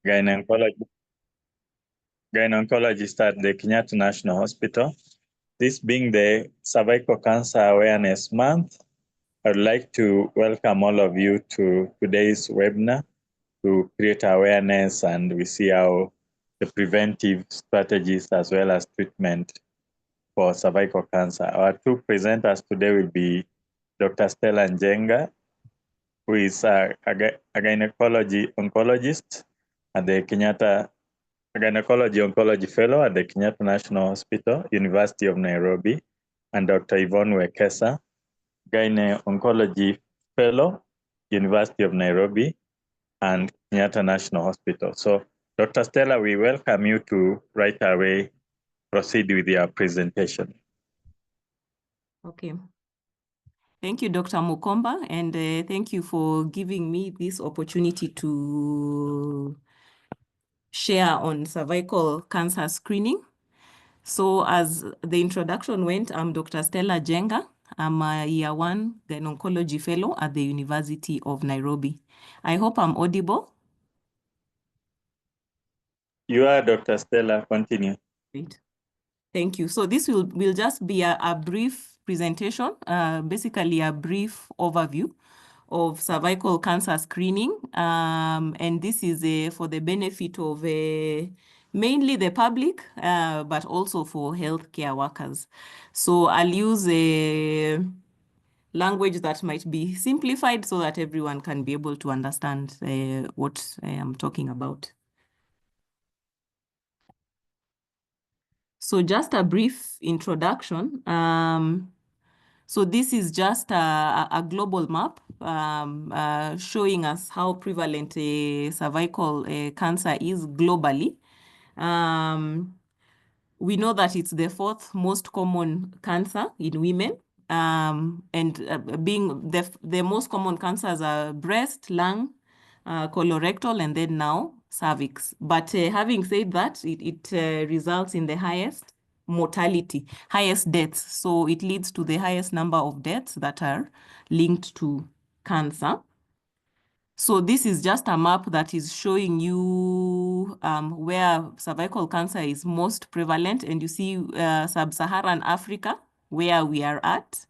gynecologist at the Kenyatta National Hospital. This being the Cervical Cancer Awareness Month, I'd like to welcome all of you to today's webinar to create awareness, and we see how the preventive strategies as well as treatment for cervical cancer. Our two presenters today will be Dr. Stella Njenga, who is a gynecology oncologist at the Kenyatta Gynecology Oncology Fellow at the Kenyatta National Hospital, University of Nairobi, and Dr. Yvonne Wekesa, Gyne Oncology Fellow, University of Nairobi, and Kenyatta National Hospital. So, Dr. Stella, we welcome you to right away proceed with your presentation. Okay. Thank you, Dr. Mukomba, and thank you for giving me this opportunity to share on cervical cancer screening. So as the introduction went, I'm Dr. Stella Njenga. I'm a Year 1 Oncology Fellow at the University of Nairobi. I hope I'm audible. You are Dr. Stella, continue. Great. Thank you. So this will just be a brief presentation, basically a brief overview of cervical cancer screening. And this is for the benefit of mainly the public, but also for healthcare workers. So I'll use a language that might be simplified so that everyone can be able to understand what I'm talking about. So just a brief introduction. So this is just a global map showing us how prevalent cervical cancer is globally. We know that it's the fourth most common cancer in women. And being the most common cancers are breast, lung, colorectal, and then now cervix. But having said that, it results in the highest mortality, highest deaths. So it leads to the highest number of deaths that are linked to cancer. So this is just a map that is showing you where cervical cancer is most prevalent. And you see sub-Saharan Africa, where we are at.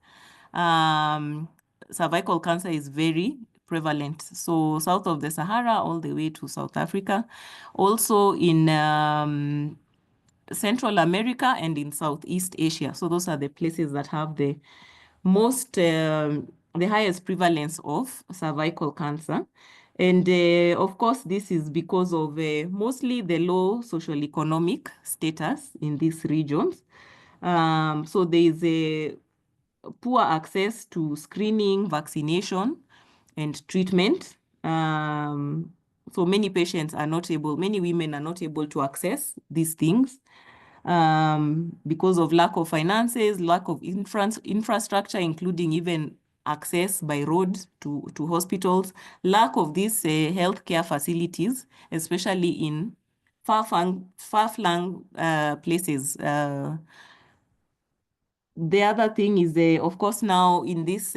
Cervical cancer is very prevalent. So south of the Sahara all the way to South Africa. Also in Central America and in Southeast Asia. So those are the places that have the most, the highest prevalence of cervical cancer. And of course, this is because of mostly the low social economic status in these regions. So there is a poor access to screening, vaccination, and treatment. So many patients are not able, many women are not able to access these things because of lack of finances, lack of infrastructure, including even access by road to hospitals, lack of these healthcare facilities, especially in far-flung places. The other thing is, of course, now in this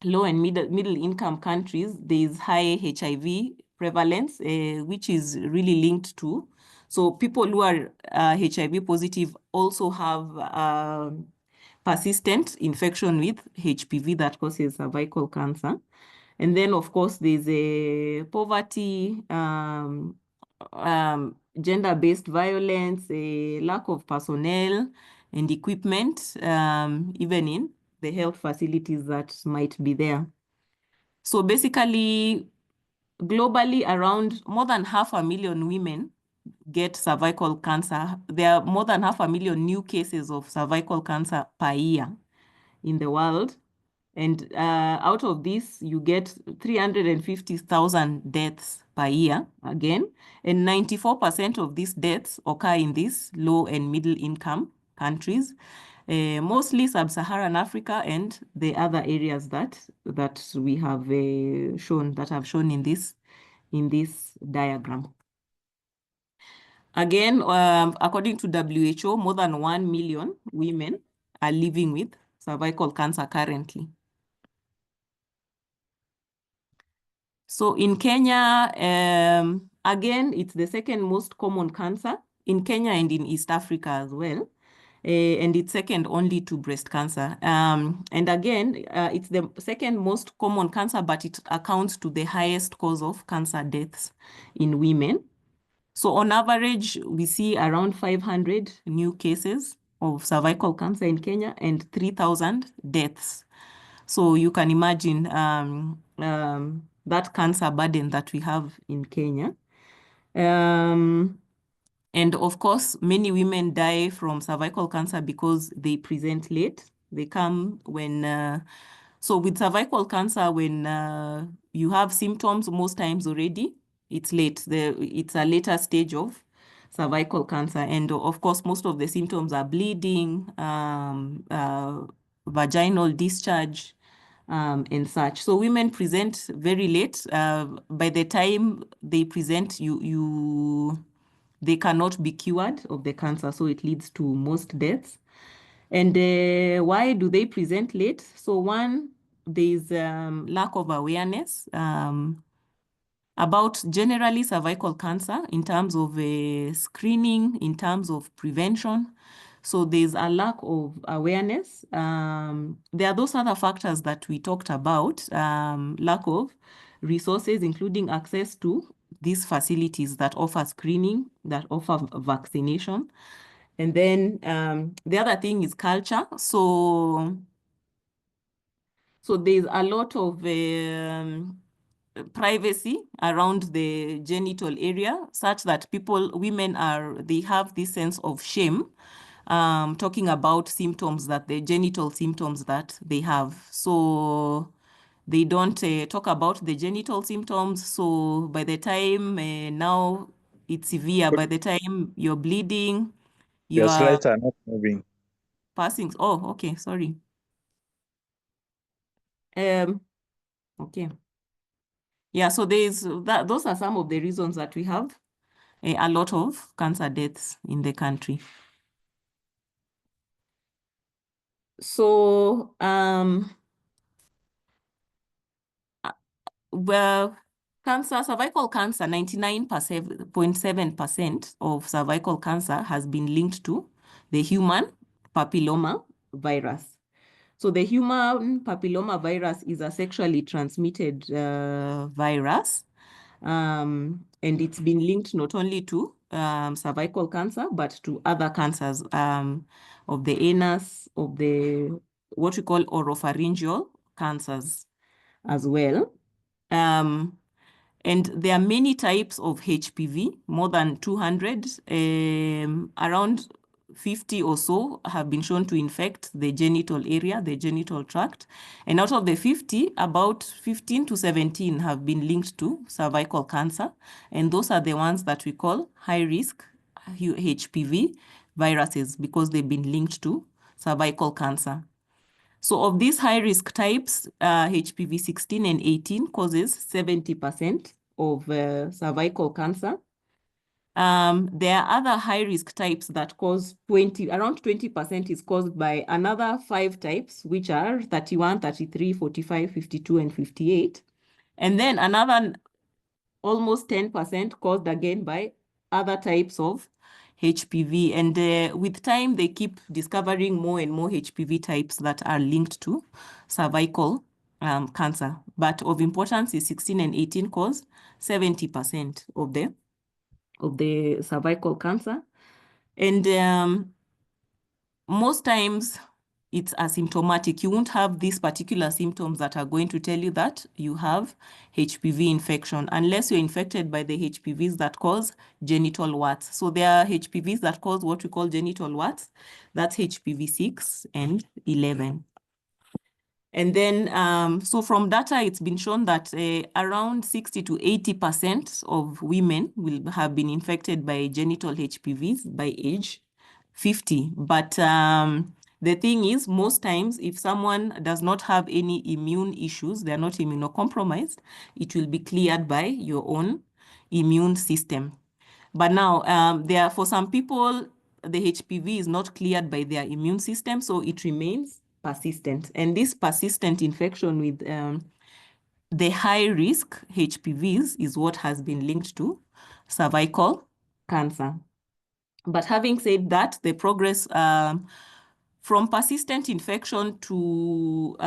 low and middle income countries, there is high HIV prevalence, which is really linked to. So people who are HIV positive also have persistent infection with HPV that causes cervical cancer. And then, of course, there's a poverty, gender-based violence, a lack of personnel and equipment, even in the health facilities that might be there. So basically, globally, around more than 500,000 women get cervical cancer. There are more than 500,000 new cases of cervical cancer per year in the world. And out of this, you get 350,000 deaths per year again. And 94% of these deaths occur in these low and middle income countries, mostly sub-Saharan Africa and the other areas that we have shown in this diagram. Again, according to WHO, more than 1 million women are living with cervical cancer currently. So in Kenya, again, it's the second most common cancer in Kenya and in East Africa as well. And it's second only to breast cancer. And again, it's the second most common cancer, but it accounts to the highest cause of cancer deaths in women. So on average, we see around 500 new cases of cervical cancer in Kenya and 3,000 deaths. So you can imagine that cancer burden that we have in Kenya. And of course, many women die from cervical cancer because they present late. They come when, so with cervical cancer, when you have symptoms most times already, it's late. It's a later stage of cervical cancer. And of course, most of the symptoms are bleeding, vaginal discharge, and such. So women present very late. By the time they present, they cannot be cured of the cancer, so it leads to most deaths. And why do they present late? So one, there is lack of awareness about generally cervical cancer in terms of screening, in terms of prevention. So there's a lack of awareness. There are those other factors that we talked about, lack of resources, including access to these facilities that offer screening, that offer vaccination. And then the other thing is culture. So there's a lot of privacy around the genital area, such that women they have this sense of shame talking about the genital symptoms that they have. So they don't talk about the genital symptoms. So by the time now it's severe, by the time you're bleeding, you Your are slides are not moving. passing. Oh, okay, sorry. Okay. Yeah, so those are some of the reasons that we have a lot of cancer deaths in the country. So, well, cervical cancer, 99.7% of cervical cancer has been linked to the human papilloma virus. So the human papilloma virus is a sexually transmitted virus. And it's been linked not only to cervical cancer, but to other cancers of the anus, of what we call oropharyngeal cancers as well. And there are many types of HPV, more than 200, around 50 or so have been shown to infect the genital area, the genital tract. And out of the 50, about 15 to 17 have been linked to cervical cancer. And those are the ones that we call high-risk HPV viruses because they've been linked to cervical cancer. So of these high-risk types, HPV 16 and 18 causes 70% of cervical cancer. There are other high-risk types that cause around 20% is caused by another 5 types, which are 31, 33, 45, 52, and 58. And then another almost 10% caused again by other types of HPV. And with time, they keep discovering more and more HPV types that are linked to cervical cancer. But of importance is 16 and 18 cause 70% of the cervical cancer. And most times it's asymptomatic. You won't have these particular symptoms that are going to tell you that you have HPV infection unless you're infected by the HPVs that cause genital warts. So there are HPVs that cause what we call genital warts. That's HPV 6 and 11. And then, so from data, it's been shown that around 60 to 80% of women will have been infected by genital HPVs by age 50. But the thing is, most times, if someone does not have any immune issues, they're not immunocompromised, it will be cleared by your own immune system. But now, for some people, the HPV is not cleared by their immune system, so it remains persistent. And this persistent infection with the high risk HPVs is what has been linked to cervical cancer. But having said that, the progress from persistent infection to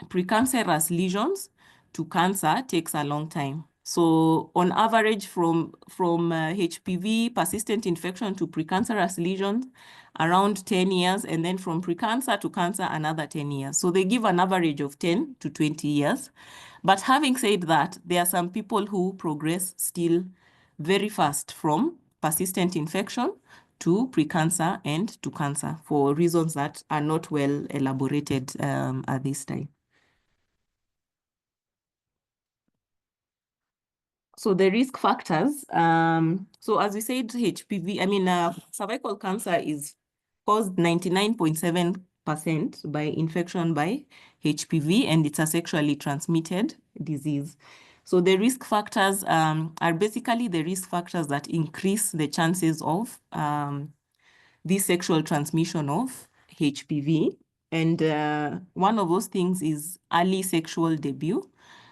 precancerous lesions to cancer takes a long time. So on average, from HPV persistent infection to precancerous lesions, around 10 years, and then from precancer to cancer, another 10 years. So they give an average of 10 to 20 years. But having said that, there are some people who progress still very fast from persistent infection to precancer and to cancer for reasons that are not well elaborated at this time. So the risk factors, so as we said, cervical cancer is caused 99.7% by infection by HPV, and it's a sexually transmitted disease. So the risk factors are basically the risk factors that increase the chances of this sexual transmission of HPV. And one of those things is early sexual debut.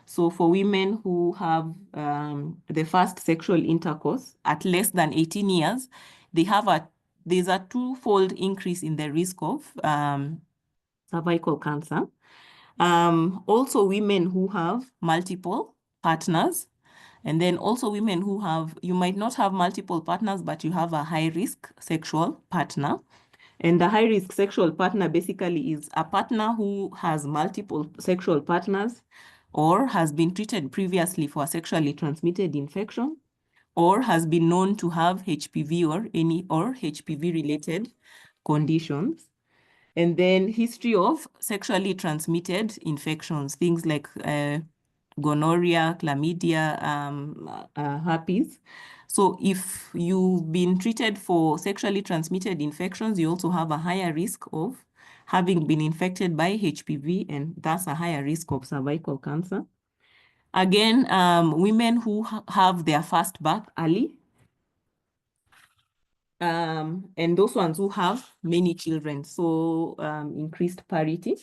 So for women who have the first sexual intercourse at less than 18 years, there's a twofold increase in the risk of cervical cancer. Also women who have multiple partners, and then also women who you might not have multiple partners, but you have a high-risk sexual partner. And the high-risk sexual partner basically is a partner who has multiple sexual partners or has been treated previously for a sexually transmitted infection or has been known to have HPV or HPV-related conditions. And then history of sexually transmitted infections, things like gonorrhea, chlamydia, herpes. So if you've been treated for sexually transmitted infections, you also have a higher risk of having been infected by HPV, and thus a higher risk of cervical cancer. Again, women who have their first birth early, and those ones who have many children, so increased parity.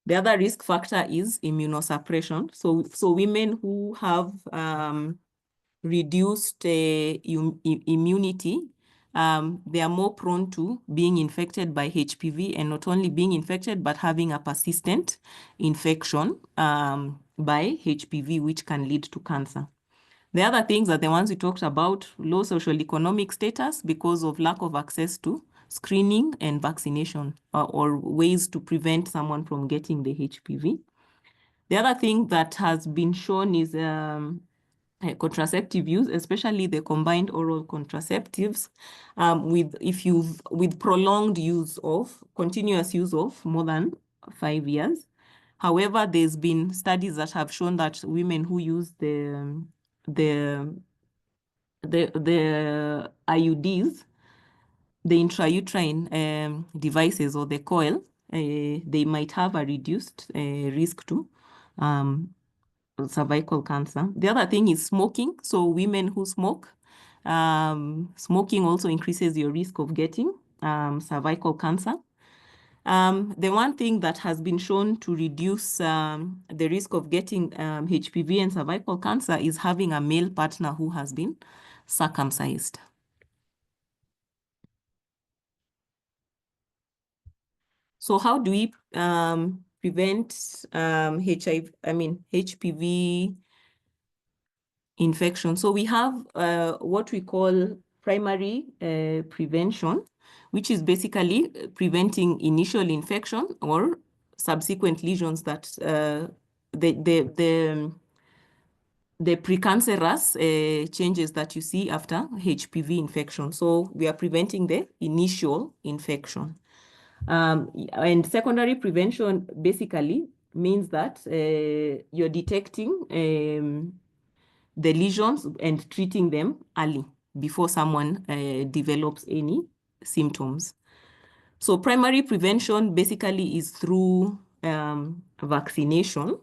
The other risk factor is immunosuppression. So women who have reduced immunity, they are more prone to being infected by HPV, and not only being infected, but having a persistent infection by HPV, which can lead to cancer. The other things are the ones we talked about: low socioeconomic status because of lack of access to screening and vaccination, or ways to prevent someone from getting the HPV. The other thing that has been shown is contraceptive use, especially the combined oral contraceptives, with prolonged continuous use of more than 5 years. However, there's been studies that have shown that women who use the IUDs, the intrauterine devices, or the coil, they might have a reduced risk to cervical cancer. The other thing is smoking. So women who smoke, smoking also increases your risk of getting cervical cancer. The one thing that has been shown to reduce the risk of getting HPV and cervical cancer is having a male partner who has been circumcised. So how do we prevent HPV infection? So we have what we call primary prevention, which is basically preventing initial infection or subsequent lesions that the precancerous changes that you see after HPV infection. So we are preventing the initial infection. And secondary prevention basically means that you're detecting the lesions and treating them early before someone develops any symptoms. So primary prevention basically is through vaccination.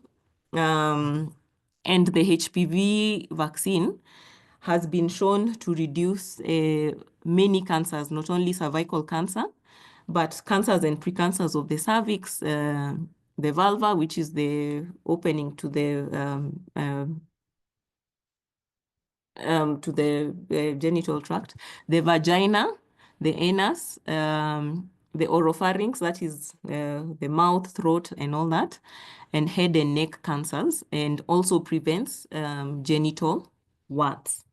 And the HPV vaccine has been shown to reduce many cancers, not only cervical cancer, but cancers and precancers of the cervix, the vulva, which is the opening to the genital tract, the vagina, the anus, the oropharynx, that is the mouth, throat, and all that, and head and neck cancers, and also prevents genital warts.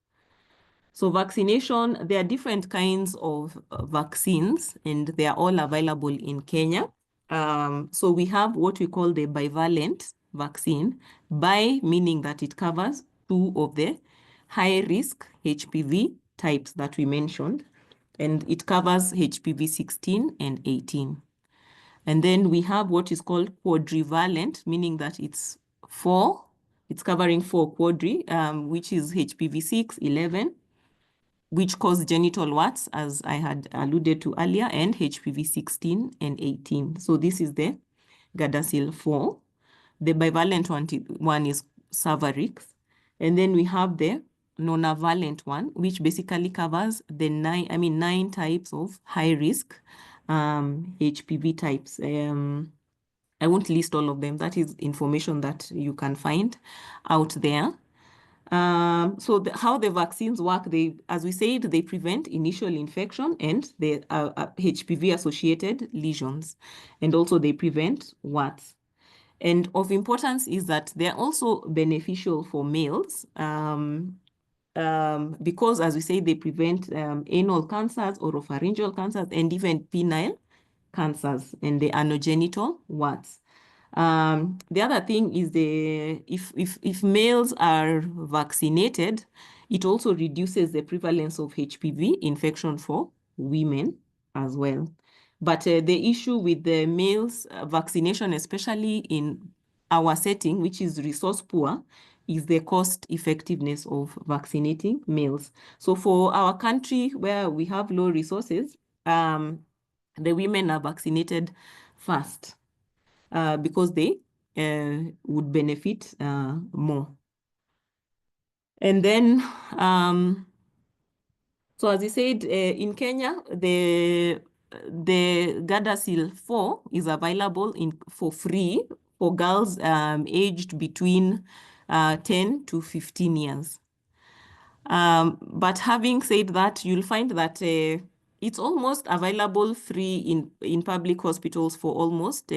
So vaccination, there are different kinds of vaccines, and they are all available in Kenya. So we have what we call the bivalent vaccine, bi meaning that it covers 2 of the high-risk HPV types that we mentioned, and it covers HPV 16 and 18. And then we have what is called quadrivalent, meaning that it's covering 4 quadri, which is HPV 6, 11, which cause genital warts, as I had alluded to earlier, and HPV 16 and 18. So this is the Gardasil 4. The bivalent one is Cervarix. And then we have the nonavalent one, which basically covers the 9 types of high-risk HPV types. I won't list all of them. That is information that you can find out there. So how the vaccines work, as we said, they prevent initial infection and the HPV-associated lesions, and also they prevent warts. And of importance is that they're also beneficial for males because, as we say, they prevent anal cancers, oropharyngeal cancers, and even penile cancers and the anogenital warts. The other thing is if males are vaccinated, it also reduces the prevalence of HPV infection for women as well. But the issue with the males vaccination, especially in our setting, which is resource poor, is the cost effectiveness of vaccinating males. So for our country where we have low resources, the women are vaccinated first because they would benefit more. And then, so as I said, in Kenya, the Gardasil 4 is available for free for girls aged between 10 to 15 years. But having said that, you'll find that it's almost available free in public hospitals for almost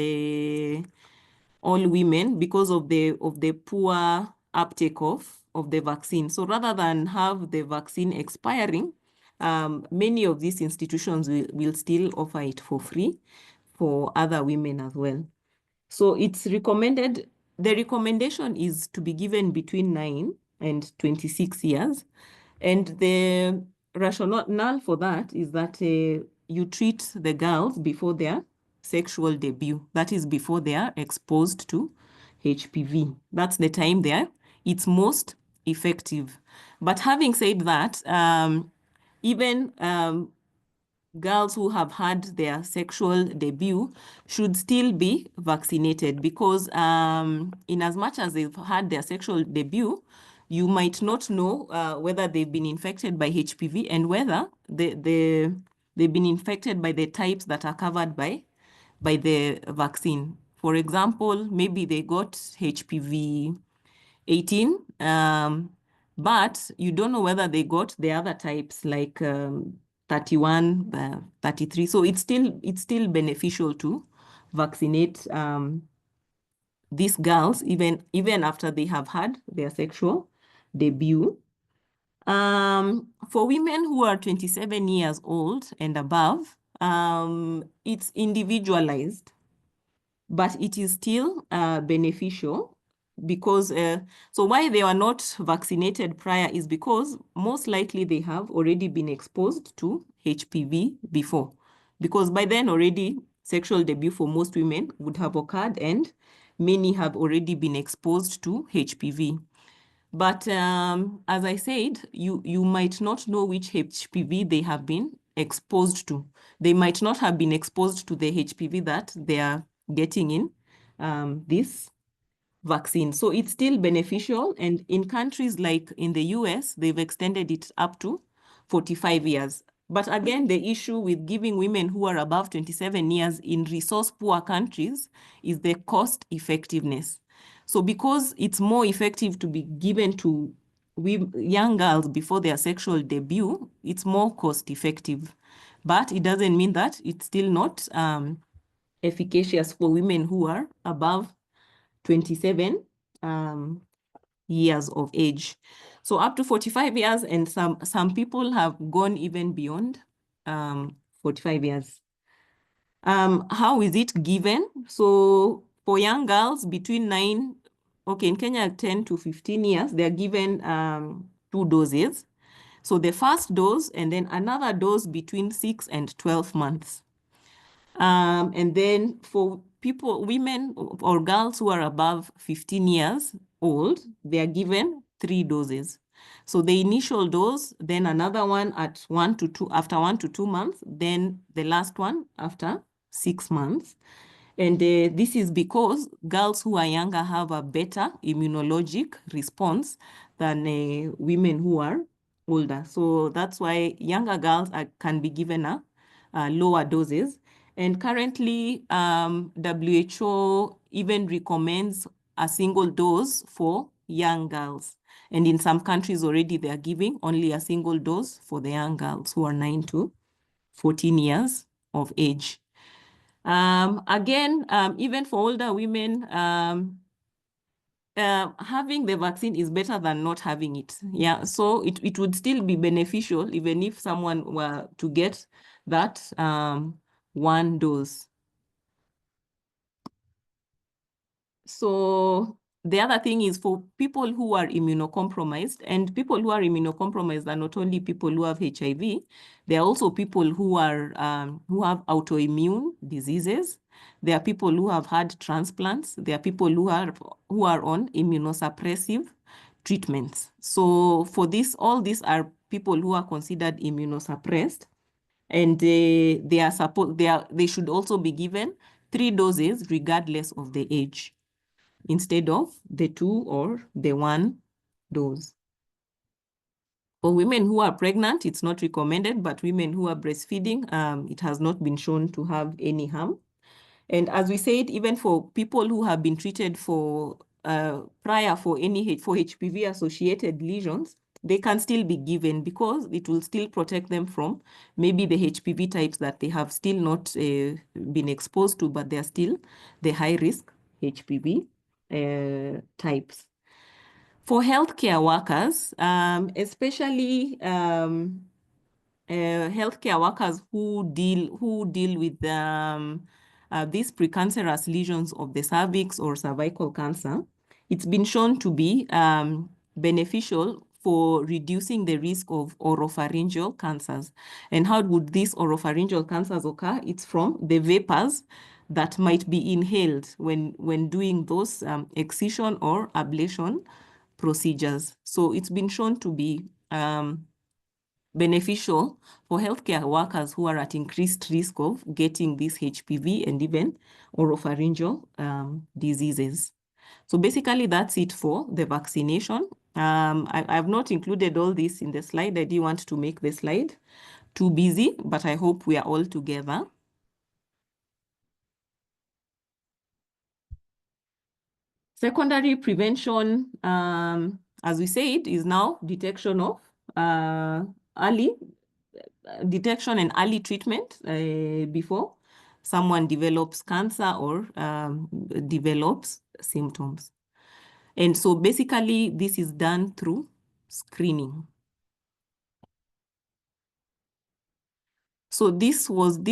all women because of the poor uptake of the vaccine. So rather than have the vaccine expiring, many of these institutions will still offer it for free for other women as well. So it's recommended, the recommendation is to be given between 9 and 26 years. And the rationale for that is that you treat the girls before their sexual debut. That is before they are exposed to HPV. That's the time it's most effective. But having said that, even girls who have had their sexual debut should still be vaccinated because in as much as they've had their sexual debut, you might not know whether they've been infected by HPV and whether they've been infected by the types that are covered by the vaccine. For example, maybe they got HPV 18, but you don't know whether they got the other types like 31, 33. So it's still beneficial to vaccinate these girls even after they have had their sexual debut. For women who are 27 years old and above, it's individualized, but it is still beneficial because, so why they are not vaccinated prior is because most likely they have already been exposed to HPV before. Because by then already sexual debut for most women would have occurred and many have already been exposed to HPV. But as I said, you might not know which HPV they have been exposed to. They might not have been exposed to the HPV that they are getting in this vaccine. So it's still beneficial. And in countries like in the US, they've extended it up to 45 years. But again, the issue with giving women who are above 27 years in resource-poor countries is the cost effectiveness. So because it's more effective to be given to young girls before their sexual debut, it's more cost effective. But it doesn't mean that it's still not efficacious for women who are above 27 years of age. So up to 45 years, and some people have gone even beyond 45 years. How is it given? So for young girls between in Kenya, 10 to 15 years, they're given 2 doses. So the first dose and then another dose between 6 and 12 months. And then for women or girls who are above 15 years old, they are given 3 doses. So the initial dose, then another one at after 1 to 2 months, then the last one after 6 months. And this is because girls who are younger have a better immunologic response than women who are older. So that's why younger girls can be given lower doses. And currently, WHO even recommends a single dose for young girls. And in some countries already, they are giving only a single dose for the young girls who are 9 to 14 years of age. Again, even for older women, having the vaccine is better than not having it. Yeah, so it would still be beneficial even if someone were to get that 1 dose. So the other thing is for people who are immunocompromised, and people who are immunocompromised are not only people who have HIV, there are also people who are who have autoimmune diseases. There are people who have had transplants. There are people who are on immunosuppressive treatments. So for this, all these are people who are considered immunosuppressed, and they should also be given 3 doses regardless of the age, instead of the 2 or the 1 dose. For women who are pregnant, it's not recommended, but women who are breastfeeding, it has not been shown to have any harm. And as we said, even for people who have been treated for prior for HPV-associated lesions, they can still be given because it will still protect them from maybe the HPV types that they have still not been exposed to, but they're still the high-risk HPV types. For healthcare workers, especially healthcare workers who deal with these precancerous lesions of the cervix or cervical cancer, it's been shown to be beneficial for reducing the risk of oropharyngeal cancers. And how would these oropharyngeal cancers occur? It's from the vapors that might be inhaled when doing those excision or ablation procedures. So it's been shown to be beneficial for healthcare workers who are at increased risk of getting this HPV and even oropharyngeal diseases. So basically, that's it for the vaccination. I've not included all this in the slide. I didn't want to make the slide too busy, but I hope we are all together. Secondary prevention, as we said, is now detection of early detection and early treatment before someone develops cancer or develops symptoms. And so basically, this is done through screening. So so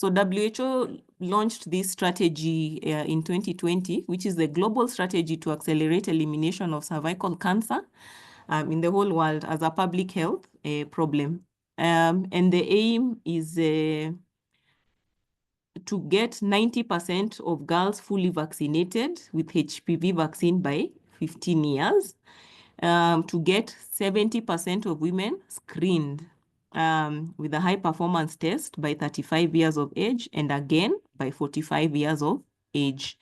WHO launched this strategy in 2020, which is the global strategy to accelerate elimination of cervical cancer in the whole world as a public health problem. And the aim is to get 90% of girls fully vaccinated with HPV vaccine by 15 years, to get 70% of women screened with a high performance test by 35 years of age, and again by 45 years of age,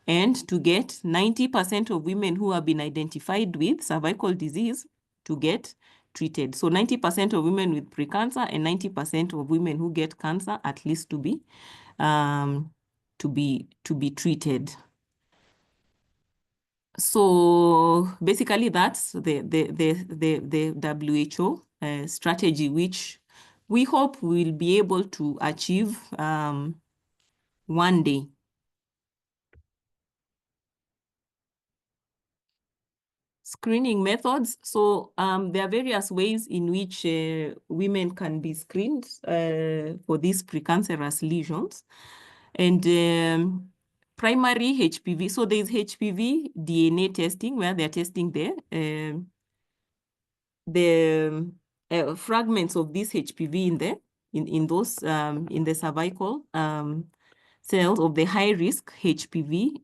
and to get 90% of women who have been identified with cervical disease to get treated. So 90% of women with precancer and 90% of women who get cancer at least to be treated. So basically, that's the WHO strategy, which we hope we'll be able to achieve one day. Screening methods. So there are various ways in which women can be screened for these precancerous lesions. And primary HPV, so there's HPV DNA testing where they're testing the fragments of this HPV in the cervical cells of the high risk HPV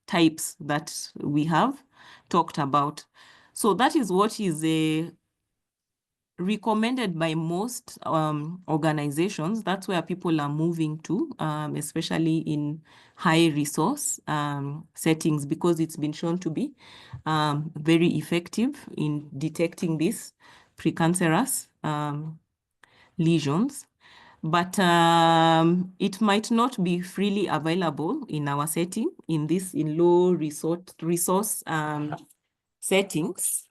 types that we have talked about. So that is what is recommended by most organizations. That's where people are moving to, especially in high resource settings, because it's been shown to be very effective in detecting these precancerous lesions. But it might not be freely available in our setting, in low resource settings.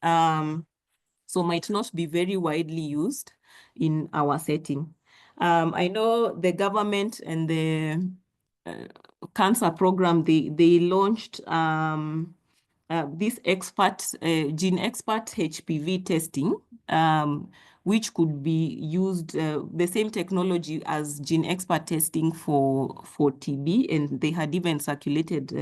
So might not be very widely used in our setting. I know the government and the cancer program, they launched this gene expert HPV testing, which could be used, the same technology as gene expert testing for TB, and they had even circulated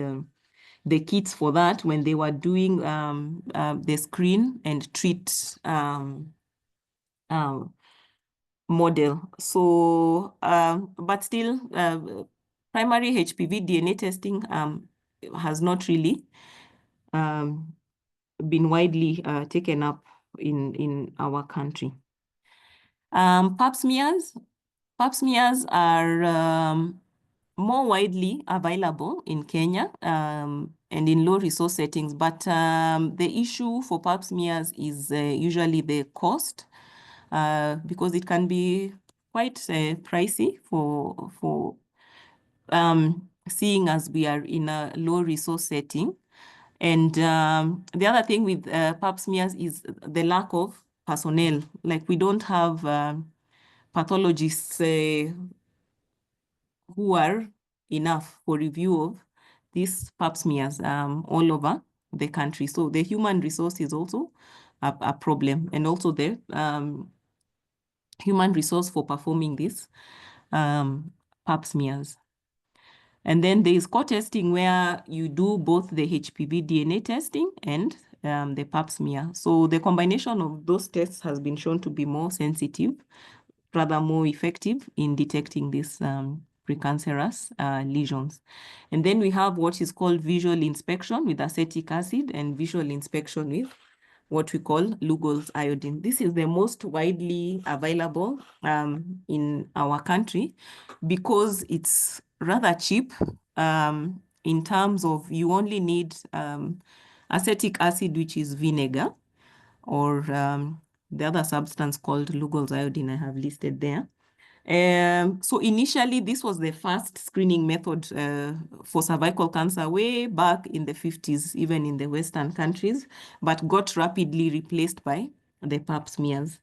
the kits for that when they were doing the screen and treat model. So, but still, primary HPV DNA testing has not really been widely taken up in our country. Pap smears. Pap smears are more widely available in Kenya and in low resource settings, but the issue for pap smears is usually the cost, because it can be quite pricey for seeing as we are in a low resource setting. And the other thing with pap smears is the lack of personnel. Like, we don't have pathologists who are enough for review of these pap smears all over the country. So the human resource is also a problem, and also the human resource for performing these pap smears. And then there is co-testing, where you do both the HPV DNA testing and the pap smear. So the combination of those tests has been shown to be more sensitive, rather more effective in detecting these precancerous lesions. And then we have what is called visual inspection with acetic acid and visual inspection with what we call Lugol's iodine. This is the most widely available in our country because it's rather cheap in terms of you only need acetic acid, which is vinegar, or the other substance called Lugol's iodine I have listed there. So initially, this was the first screening method for cervical cancer way back in the 50s, even in the Western countries, but got rapidly replaced by the pap smears,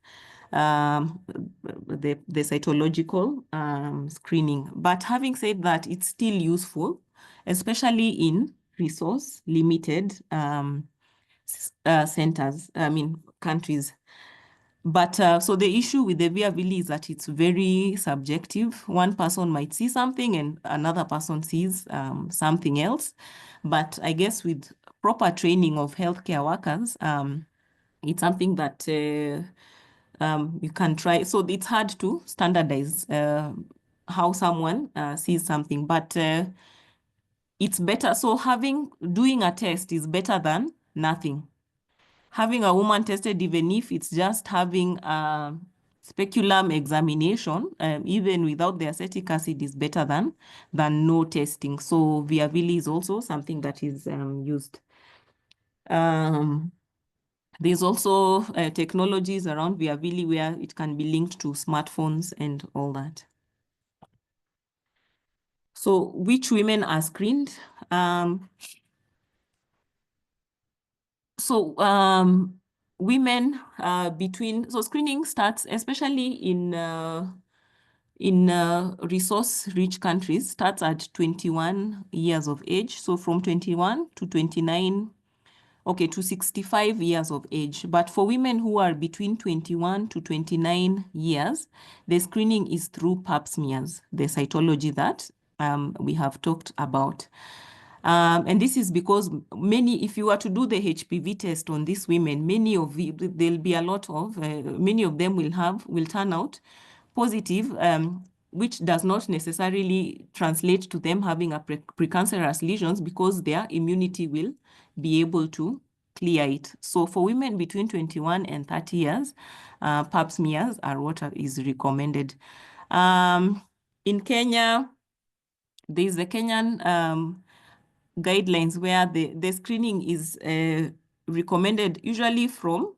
the cytological screening. But having said that, it's still useful, especially in resource limited countries. But so the issue with the VIAVILI is that it's very subjective. One person might see something and another person sees something else. But I guess with proper training of healthcare workers, it's something that you can try. So it's hard to standardize how someone sees something, but it's better. So doing a test is better than nothing. Having a woman tested, even if it's just having a speculum examination, even without the acetic acid, is better than no testing. So VIAVILI is also something that is used. There's also technologies around Viabili where it can be linked to smartphones and all that. So which women are screened? Women so screening starts, especially in resource-rich countries, starts at 21 years of age. So from 21 to 29, okay, to 65 years of age. But for women who are between 21 to 29 years, the screening is through pap smears, the cytology that we have talked about. And this is because if you were to do the HPV test on these women, there'll be a lot of, many of them will turn out positive, which does not necessarily translate to them having a precancerous lesions because their immunity will be able to clear it. So for women between 21 and 30 years, pap smears are what is recommended. In Kenya, there's the Kenyan guidelines where the screening is recommended usually from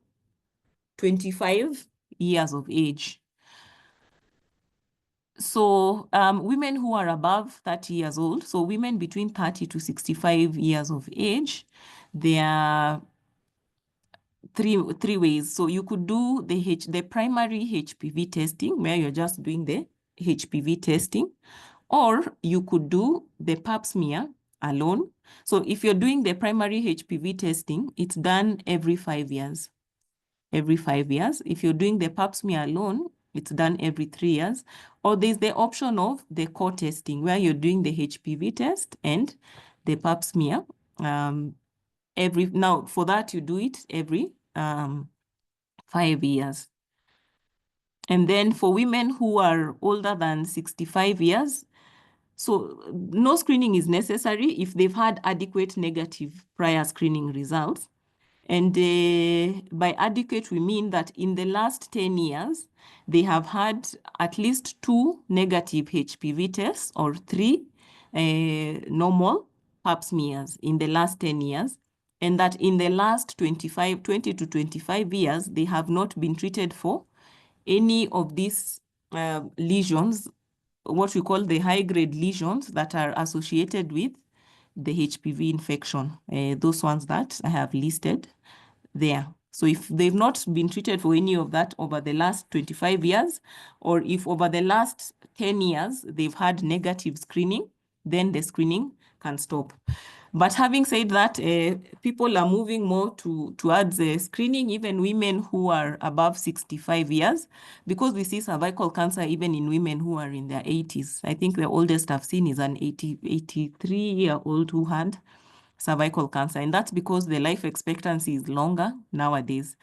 25 years of age. So women who are above 30 years old, so women between 30 to 65 years of age, there are three ways. So you could do the primary HPV testing where you're just doing the HPV testing, or you could do the pap smear alone. So if you're doing the primary HPV testing, it's done every 5 years. Every 5 years. If you're doing the pap smear alone, it's done every 3 years. Or there's the option of the co-testing where you're doing the HPV test and the pap smear. Now for that you do it every 5 years. And then for women who are older than 65 years, so no screening is necessary if they've had adequate negative prior screening results. And by adequate, we mean that in the last 10 years, they have had at least 2 negative HPV tests or 3 normal pap smears in the last 10 years. And that in the last 20 to 25 years, they have not been treated for any of these lesions, what we call the high-grade lesions that are associated with the HPV infection, those ones that I have listed there. So if they've not been treated for any of that over the last 25 years, or if over the last 10 years they've had negative screening, then the screening can stop. But having said that, people are moving more towards screening, even women who are above 65 years, because we see cervical cancer even in women who are in their 80s. I think the oldest I've seen is an 83-year-old who had cervical cancer. And that's because the life expectancy is longer nowadays.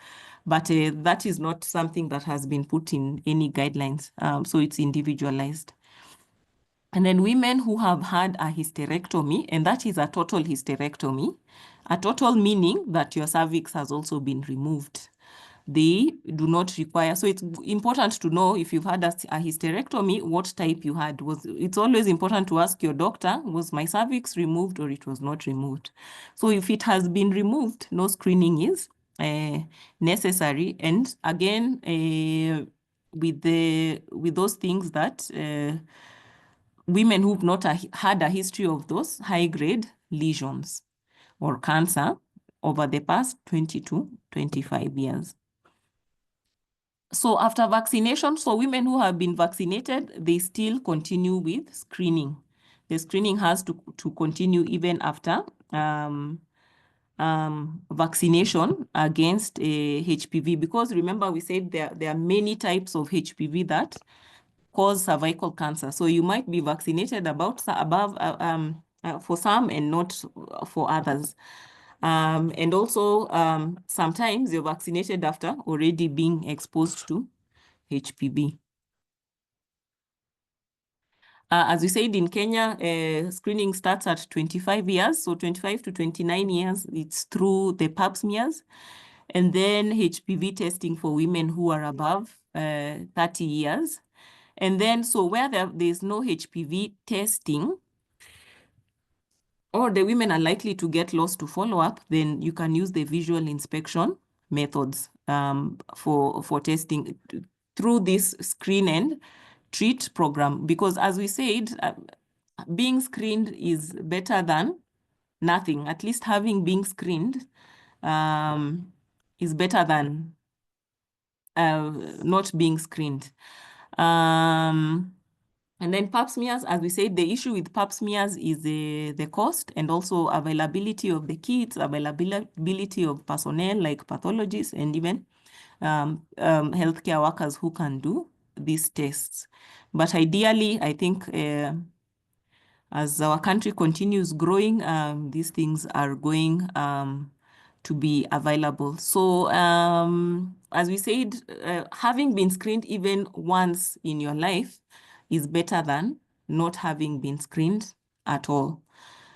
But that is not something that has been put in any guidelines. So it's individualized. And then women who have had a hysterectomy, and that is a total hysterectomy, a total meaning that your cervix has also been removed. They do not require, so it's important to know if you've had a hysterectomy, what type you had. It's always important to ask your doctor, was my cervix removed or it was not removed? So if it has been removed, no screening is necessary. And again, with those things that women who've not had a history of those high-grade lesions or cancer over the past 20 to 25 years. So after vaccination, so women who have been vaccinated, they still continue with screening. The screening has to continue even after vaccination against HPV, because remember we said there are many types of HPV that cause cervical cancer. So you might be vaccinated for some and not for others. And also sometimes you're vaccinated after already being exposed to HPV. As we said, in Kenya, screening starts at 25 years. So 25 to 29 years, it's through the pap smears. And then HPV testing for women who are above 30 years. And then, so where there's no HPV testing, or the women are likely to get lost to follow up, then you can use the visual inspection methods for testing through this screen and treat program, because as we said, being screened is better than nothing. At least having being screened is better than not being screened. And then pap smears, as we said, the issue with pap smears is the cost and also availability of the kits, availability of personnel like pathologists and even healthcare workers who can do these tests. But ideally, I think as our country continues growing, these things are going to be available. So as we said, having been screened even once in your life is better than not having been screened at all.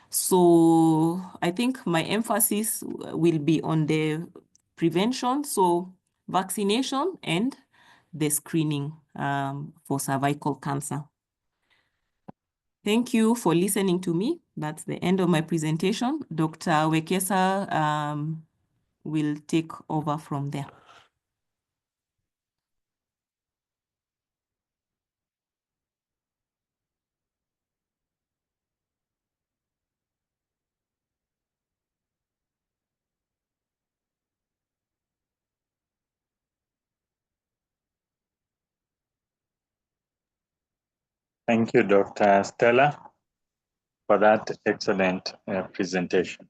So I think my emphasis will be on the prevention, so vaccination and the screening for cervical cancer. Thank you for listening to me. That's the end of my presentation. Dr. Wekesa will take over from there. Thank you, Dr. Stella, for that excellent presentation.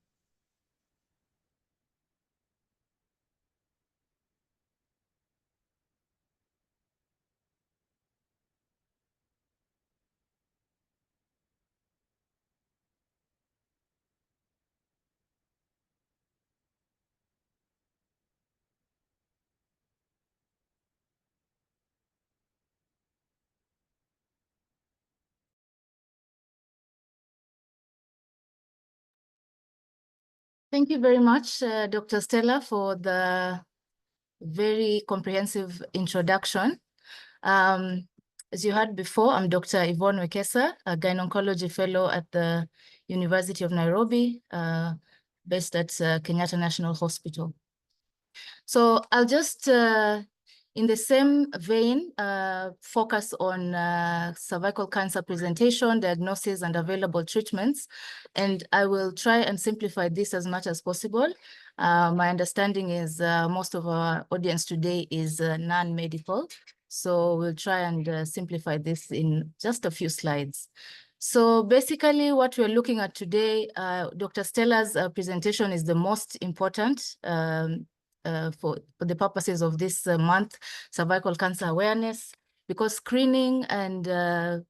Thank you very much, Dr. Stella, for the very comprehensive introduction. As you heard before, I'm Dr. Yvonne Wekesa, a gynecology fellow at the University of Nairobi, based at Kenyatta National Hospital. So I'll just, in the same vein, focus on cervical cancer presentation, diagnosis, and available treatments. And I will try and simplify this as much as possible. My understanding is most of our audience today is non-medical. So we'll try and simplify this in just a few slides. So basically what we're looking at today, Dr. Stella's presentation is the most important for the purposes of this month, cervical cancer awareness, because screening and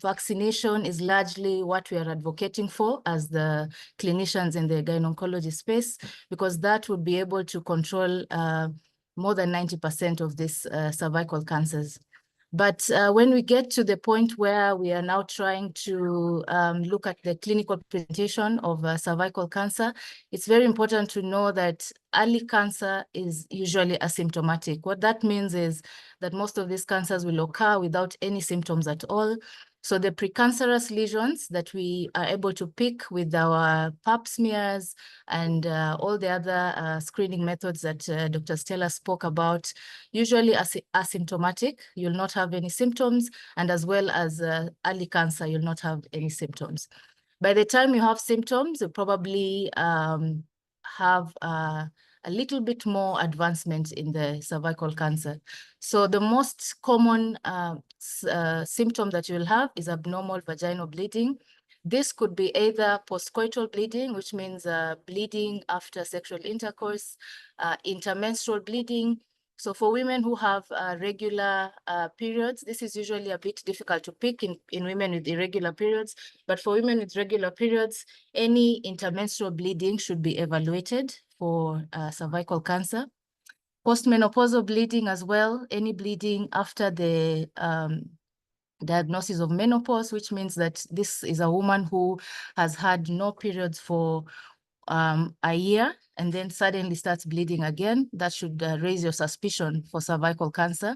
vaccination is largely what we are advocating for as the clinicians in the gynecology space, because that would be able to control more than 90% of these cervical cancers. But when we get to the point where we are now trying to look at the clinical presentation of cervical cancer, it's very important to know that early cancer is usually asymptomatic. What that means is that most of these cancers will occur without any symptoms at all. So the precancerous lesions that we are able to pick with our pap smears and all the other screening methods that Dr. Stella spoke about, usually asymptomatic, you'll not have any symptoms, and as well as early cancer, you'll not have any symptoms. By the time you have symptoms, you probably have a little bit more advancement in the cervical cancer. So the most common symptom that you will have is abnormal vaginal bleeding. This could be either postcoital bleeding, which means bleeding after sexual intercourse, intermenstrual bleeding. So for women who have regular periods, this is usually a bit difficult to pick in women with irregular periods, but for women with regular periods, any intermenstrual bleeding should be evaluated for cervical cancer. Postmenopausal bleeding as well, any bleeding after the diagnosis of menopause, which means that this is a woman who has had no periods for a year and then suddenly starts bleeding again. That should raise your suspicion for cervical cancer.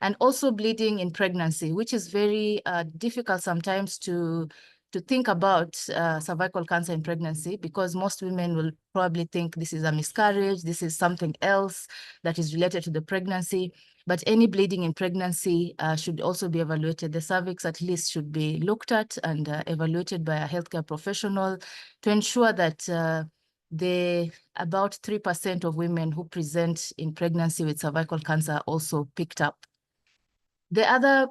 And also bleeding in pregnancy, which is very difficult sometimes to to think about cervical cancer in pregnancy, because most women will probably think this is a miscarriage, this is something else that is related to the pregnancy. But any bleeding in pregnancy should also be evaluated. The cervix at least should be looked at and evaluated by a healthcare professional to ensure that the about 3% of women who present in pregnancy with cervical cancer also picked up. The other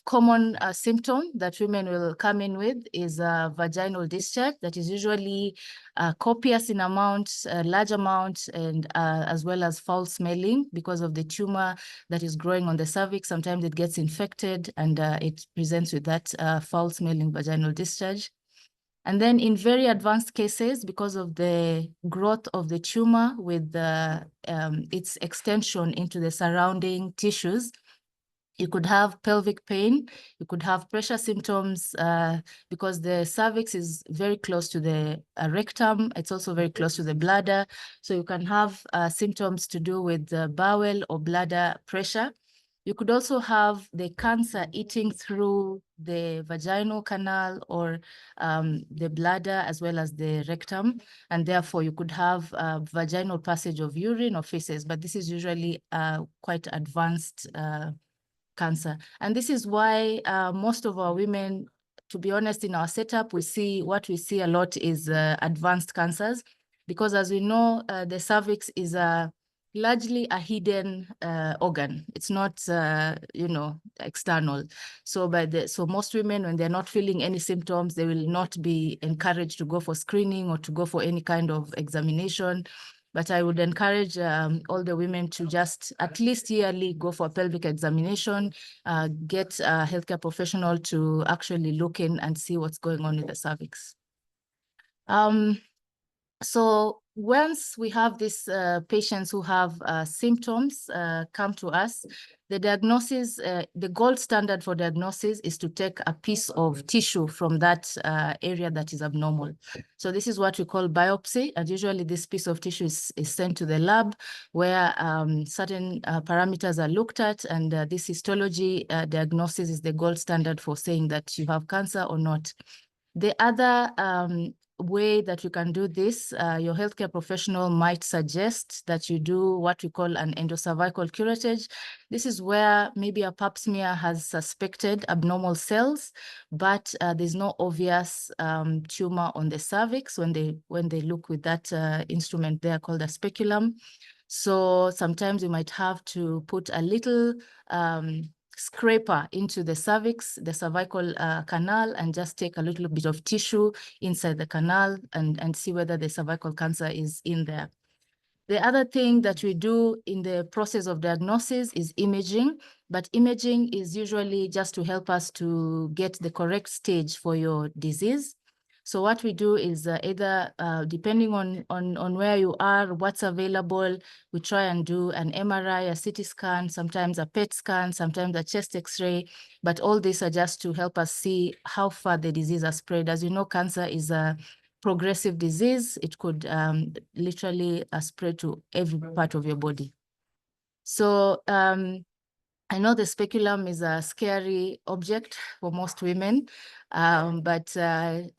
common symptom that women will come in with is vaginal discharge that is usually copious in amount, large amount, and as well as foul smelling because of the tumor that is growing on the cervix. Sometimes it gets infected and it presents with that foul smelling vaginal discharge. And then in very advanced cases, because of the growth of the tumor with its extension into the surrounding tissues, you could have pelvic pain, you could have pressure symptoms because the cervix is very close to the rectum. It's also very close to the bladder. So you can have symptoms to do with bowel or bladder pressure. You could also have the cancer eating through the vaginal canal or the bladder as well as the rectum. And therefore you could have vaginal passage of urine or feces, but this is usually quite advanced cancer. And this is why most of our women, to be honest, in our setup, what we see a lot is advanced cancers, because as we know, the cervix is largely a hidden organ. It's not, external. So most women, when they're not feeling any symptoms, they will not be encouraged to go for screening or to go for any kind of examination. But I would encourage all the women to just at least yearly go for a pelvic examination, get a healthcare professional to actually look in and see what's going on in the cervix. So once we have these patients who have symptoms come to us, the diagnosis, the gold standard for diagnosis is to take a piece of tissue from that area that is abnormal. So this is what we call biopsy. And usually this piece of tissue is sent to the lab where certain parameters are looked at. And this histology diagnosis is the gold standard for saying that you have cancer or not. The other way that you can do this, your healthcare professional might suggest that you do what we call an endocervical curettage. This is where maybe a pap smear has suspected abnormal cells, but there's no obvious tumor on the cervix when they look with that instrument there called a speculum. So sometimes you might have to put a little scraper into the cervix, the cervical canal, and just take a little bit of tissue inside the canal and see whether the cervical cancer is in there. The other thing that we do in the process of diagnosis is imaging, but imaging is usually just to help us to get the correct stage for your disease. So what we do is either, depending on where you are, what's available, we try and do an MRI, a CT scan, sometimes a PET scan, sometimes a chest X-ray, but all these are just to help us see how far the disease has spread. As you know, cancer is a progressive disease. It could literally spread to every part of your body. So I know the speculum is a scary object for most women, but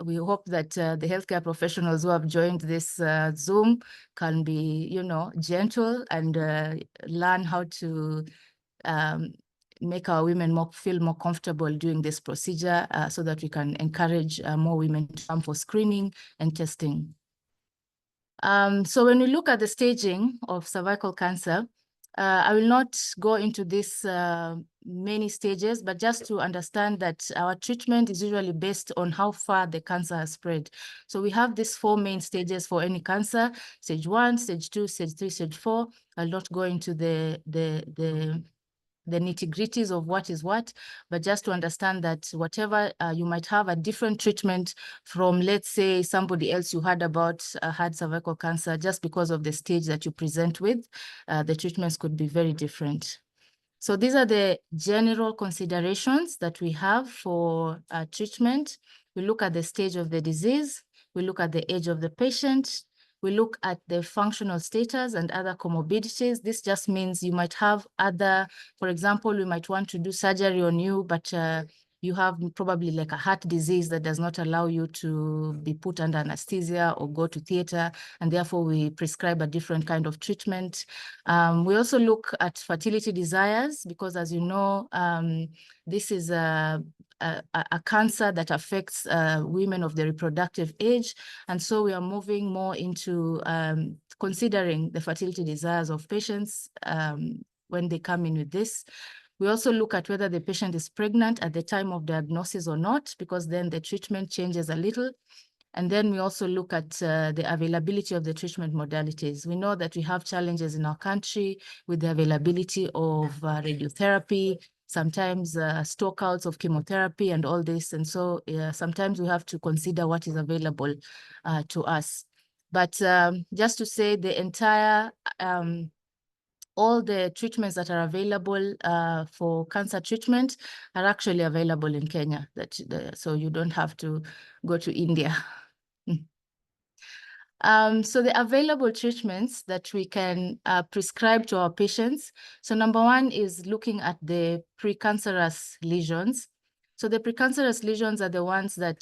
we hope that the healthcare professionals who have joined this Zoom can be, gentle and learn how to make our women feel more comfortable doing this procedure so that we can encourage more women to come for screening and testing. So when we look at the staging of cervical cancer, I will not go into this many stages, but just to understand that our treatment is usually based on how far the cancer has spread. So we have these 4 main stages for any cancer: stage 1, stage 2, stage 3, stage 4. I'll not go into the nitty-gritties of what is what, but just to understand that whatever you might have a different treatment from, let's say, somebody else you heard about had cervical cancer, just because of the stage that you present with, the treatments could be very different. So these are the general considerations that we have for treatment. We look at the stage of the disease, we look at the age of the patient, we look at the functional status and other comorbidities. This just means you might have other, for example, we might want to do surgery on you, but you have probably like a heart disease that does not allow you to be put under anesthesia or go to theater, and therefore we prescribe a different kind of treatment. We also look at fertility desires because, as you know, this is a cancer that affects women of the reproductive age. And so we are moving more into considering the fertility desires of patients when they come in with this. We also look at whether the patient is pregnant at the time of diagnosis or not, because then the treatment changes a little. And then we also look at the availability of the treatment modalities. We know that we have challenges in our country with the availability of radiotherapy, sometimes stockouts of chemotherapy and all this. And so sometimes we have to consider what is available to us. But just to say, the entire all the treatments that are available for cancer treatment are actually available in Kenya. So you don't have to go to India. So the available treatments that we can prescribe to our patients. So number one is looking at the precancerous lesions. So the precancerous lesions are the ones that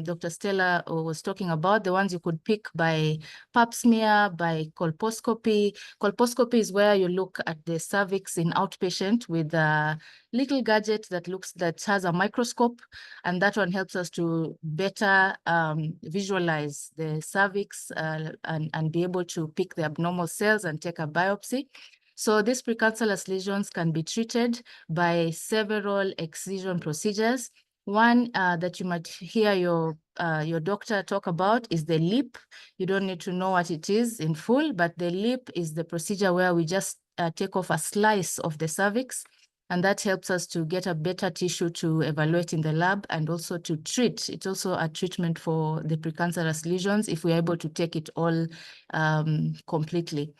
Dr. Stella was talking about, the ones you could pick by pap smear, by colposcopy. Colposcopy is where you look at the cervix in outpatient with a little gadget that has a microscope, and that one helps us to better visualize the cervix and be able to pick the abnormal cells and take a biopsy. So these precancerous lesions can be treated by several excision procedures. One that you might hear your doctor talk about is the lip. You don't need to know what it is in full, but the lip is the procedure where we just take off a slice of the cervix, and that helps us to get a better tissue to evaluate in the lab and also to treat. It's also a treatment for the precancerous lesions if we're able to take it all completely.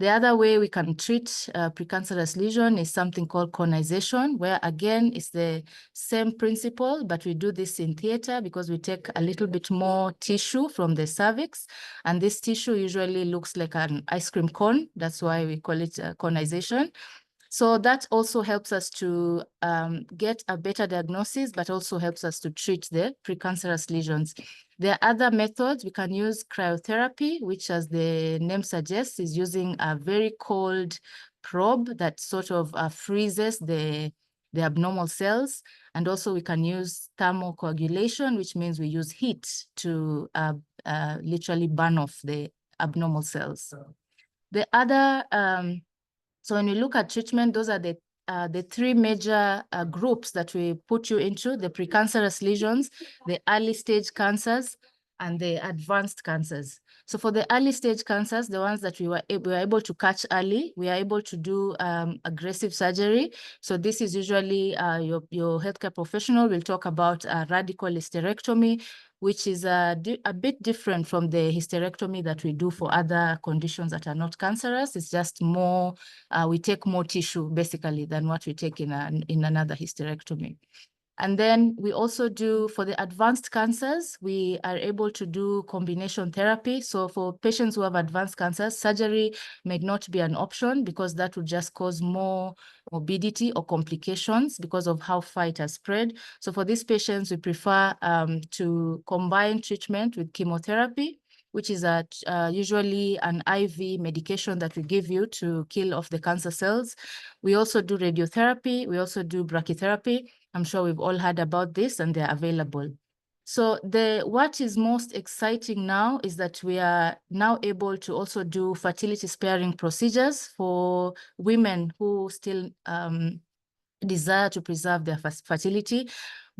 The other way we can treat precancerous lesion is something called conization, where again, it's the same principle, but we do this in theater because we take a little bit more tissue from the cervix. And this tissue usually looks like an ice cream cone. That's why we call it conization. So that also helps us to get a better diagnosis, but also helps us to treat the precancerous lesions. There are other methods. We can use cryotherapy, which, as the name suggests, is using a very cold probe that sort of freezes the abnormal cells. And also we can use thermocoagulation, which means we use heat to literally burn off the abnormal cells. The other so when we look at treatment, those are the three major groups that we put you into: the precancerous lesions, the early stage cancers, and the advanced cancers. So for the early stage cancers, the ones that we were able to catch early, we are able to do aggressive surgery. So this is usually your healthcare professional will talk about radical hysterectomy, which is a bit different from the hysterectomy that we do for other conditions that are not cancerous. It's just more, we take more tissue basically than what we take in another hysterectomy. And then we also do, for the advanced cancers, we are able to do combination therapy. So for patients who have advanced cancers, surgery may not be an option because that would just cause more morbidity or complications because of how far it has spread. So for these patients, we prefer to combine treatment with chemotherapy, which is usually an IV medication that we give you to kill off the cancer cells. We also do radiotherapy. We also do brachytherapy. I'm sure we've all heard about this and they're available. So what is most exciting now is that we are now able to also do fertility sparing procedures for women who still desire to preserve their fertility.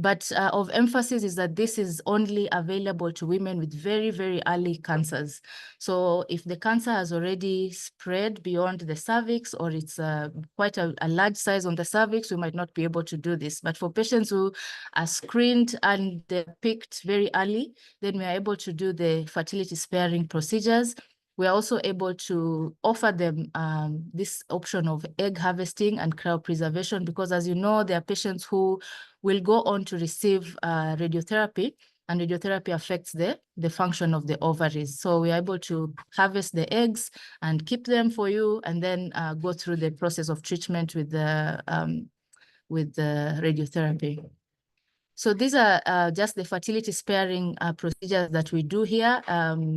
But of emphasis is that this is only available to women with very, very early cancers. So if the cancer has already spread beyond the cervix, or it's quite a large size on the cervix, we might not be able to do this. But for patients who are screened and they're picked very early, then we are able to do the fertility sparing procedures. We are also able to offer them this option of egg harvesting and cryopreservation because, as you know, there are patients who will go on to receive radiotherapy, and radiotherapy affects the function of the ovaries. So we are able to harvest the eggs and keep them for you, and then go through the process of treatment with the radiotherapy. So these are just the fertility sparing procedures that we do here.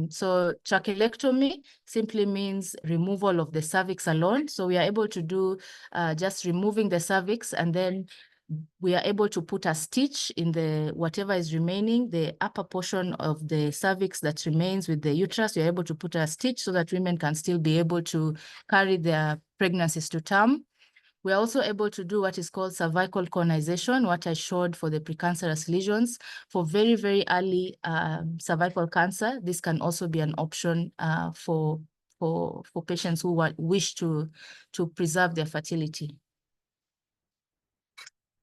So trachelectomy simply means removal of the cervix alone. So we are able to do just removing the cervix, and then we are able to put a stitch in the whatever is remaining, the upper portion of the cervix that remains with the uterus. We are able to put a stitch so that women can still be able to carry their pregnancies to term. We are also able to do what is called cervical conization, what I showed for the precancerous lesions. For very, very early cervical cancer, this can also be an option for patients who wish to preserve their fertility.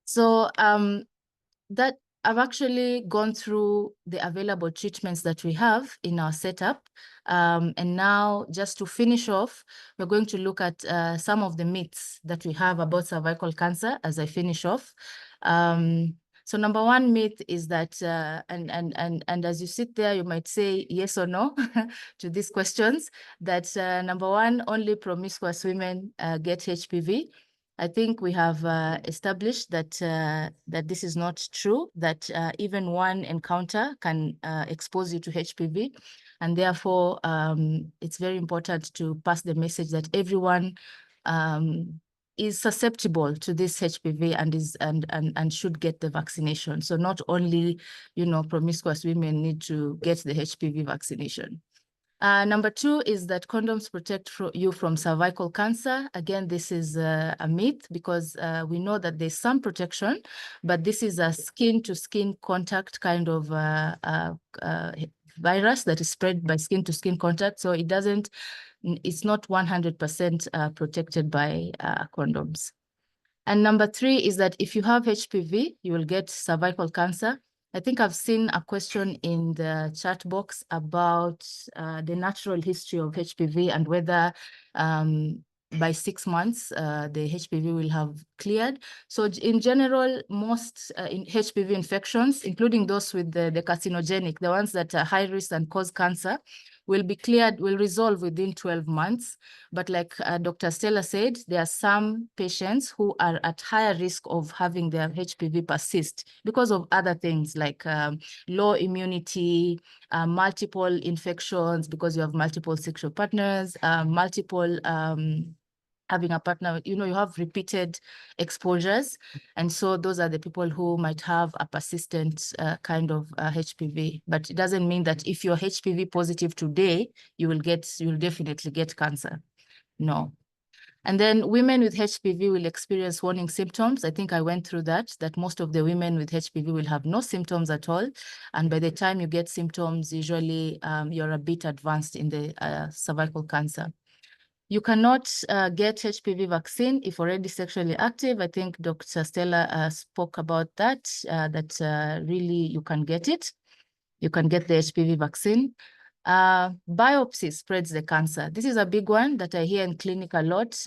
So that I've actually gone through the available treatments that we have in our setup. And now, just to finish off, we're going to look at some of the myths that we have about cervical cancer as I finish off. So number one myth is that, and as you sit there, you might say yes or no to these questions, that number one, only promiscuous women get HPV. I think we have established that that this is not true, that even one encounter can expose you to HPV. And therefore, it's very important to pass the message that everyone is susceptible to this HPV and should get the vaccination. So not only, promiscuous women need to get the HPV vaccination. Number two is that condoms protect you from cervical cancer. Again, this is a myth because we know that there's some protection, but this is a skin-to-skin contact kind of virus that is spread by skin-to-skin contact. So it's not 100% protected by condoms. And number three is that if you have HPV, you will get cervical cancer. I think I've seen a question in the chat box about the natural history of HPV and whether by 6 months, the HPV will have cleared. So in general, most HPV infections, including those with the carcinogenic, the ones that are high risk and cause cancer, will be cleared, will resolve within 12 months. But like Dr. Stella said, there are some patients who are at higher risk of having their HPV persist because of other things like low immunity, multiple infections because you have multiple sexual partners, having a partner, you have repeated exposures. And so those are the people who might have a persistent kind of HPV. But it doesn't mean that if you're HPV positive today, you'll definitely get cancer. No. And then women with HPV will experience warning symptoms. I think I went through that most of the women with HPV will have no symptoms at all. And by the time you get symptoms, usually you're a bit advanced in the cervical cancer. You cannot get HPV vaccine if already sexually active. I think Dr. Stella spoke about that, really you can get it. You can get the HPV vaccine. Biopsy spreads the cancer. This is a big one that I hear in clinic a lot.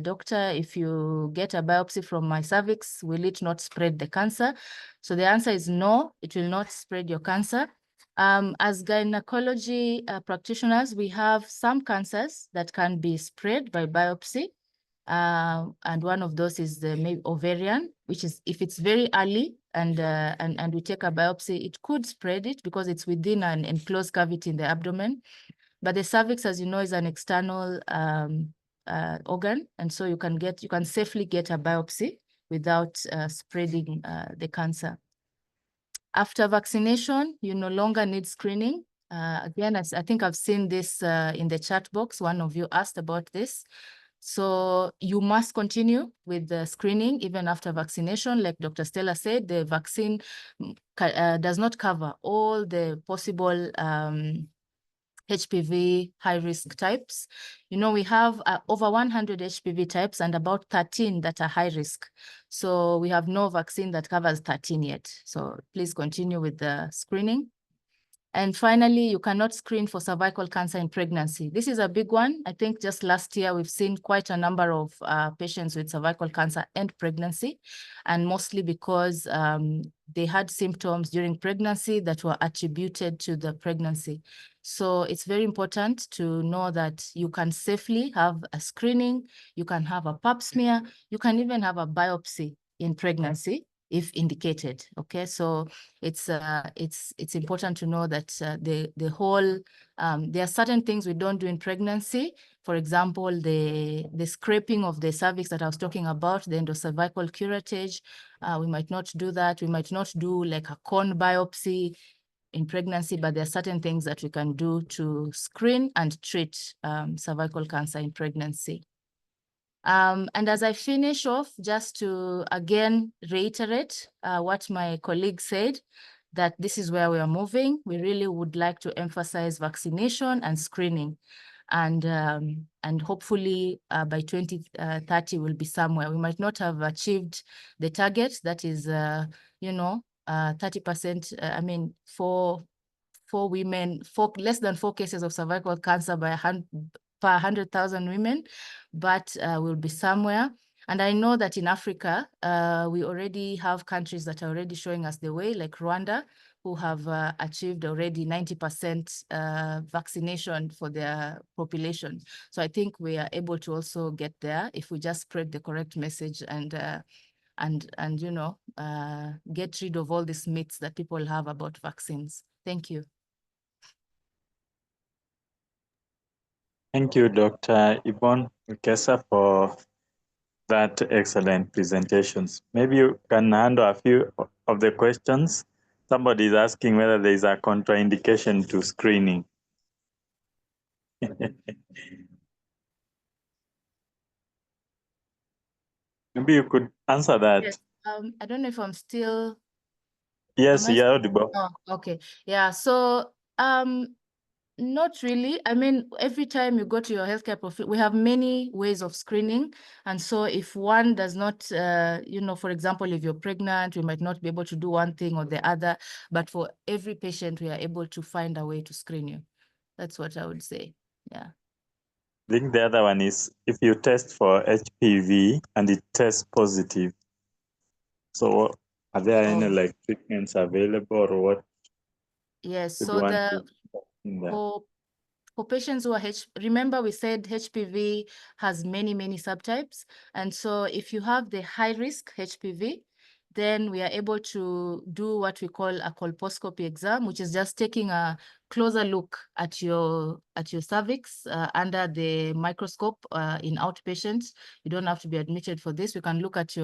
Doctor, if you get a biopsy from my cervix, will it not spread the cancer? So the answer is no, it will not spread your cancer. As gynecology practitioners, we have some cancers that can be spread by biopsy. And one of those is the maybe ovarian, which is if it's very early and we take a biopsy, it could spread it because it's within an enclosed cavity in the abdomen. But the cervix, as you know, is an external organ, and so you can safely get a biopsy without spreading the cancer. After vaccination, you no longer need screening. Again, I think I've seen this in the chat box. One of you asked about this. So you must continue with the screening even after vaccination. Like Dr. Stella said, the vaccine does not cover all the possible HPV high-risk types. We have over 100 HPV types and about 13 that are high risk. So we have no vaccine that covers 13 yet. So please continue with the screening. And finally, you cannot screen for cervical cancer in pregnancy. This is a big one. I think just last year, we've seen quite a number of patients with cervical cancer and pregnancy, and mostly because they had symptoms during pregnancy that were attributed to the pregnancy. So it's very important to know that you can safely have a screening, you can have a pap smear, you can even have a biopsy in pregnancy. if indicated. Okay, so it's important to know that the whole there are certain things we don't do in pregnancy. For example, the scraping of the cervix that I was talking about, the endocervical curettage, we might not do that. We might not do like a cone biopsy in pregnancy, but there are certain things that we can do to screen and treat cervical cancer in pregnancy. And as I finish off, just to again reiterate what my colleague said, that this is where we are moving. We really would like to emphasize vaccination and screening. And hopefully by 2030 we'll be somewhere. We might not have achieved the target that is, 30%. I mean, for women, less than 4 cases of cervical cancer per 100,000 women, but we'll be somewhere. And I know that in Africa, we already have countries that are already showing us the way, like Rwanda, who have achieved already 90% vaccination for their population. So I think we are able to also get there if we just spread the correct message and get rid of all these myths that people have about vaccines. Thank you. Thank you, Dr. Yvonne Wekesa, for that excellent presentations. Maybe you can handle a few of the questions. Somebody is asking whether there is a contraindication to screening. Maybe you could answer that. Yes. I don't know if I'm still. Yes, you're audible. Oh, okay. Yeah. So, not really. I mean, every time you go to your healthcare profile, we have many ways of screening. And so if one does not, for example, if you're pregnant, we might not be able to do one thing or the other. But for every patient, we are able to find a way to screen you. That's what I would say. Yeah. I think the other one is if you test for HPV and it tests positive. So are there any treatments available or what? Yes. So for patients who are remember we said HPV has many, many subtypes. And so if you have the high risk HPV, then we are able to do what we call a colposcopy exam, which is just taking a closer look at your cervix under the microscope in outpatients. You don't have to be admitted for this. We can look at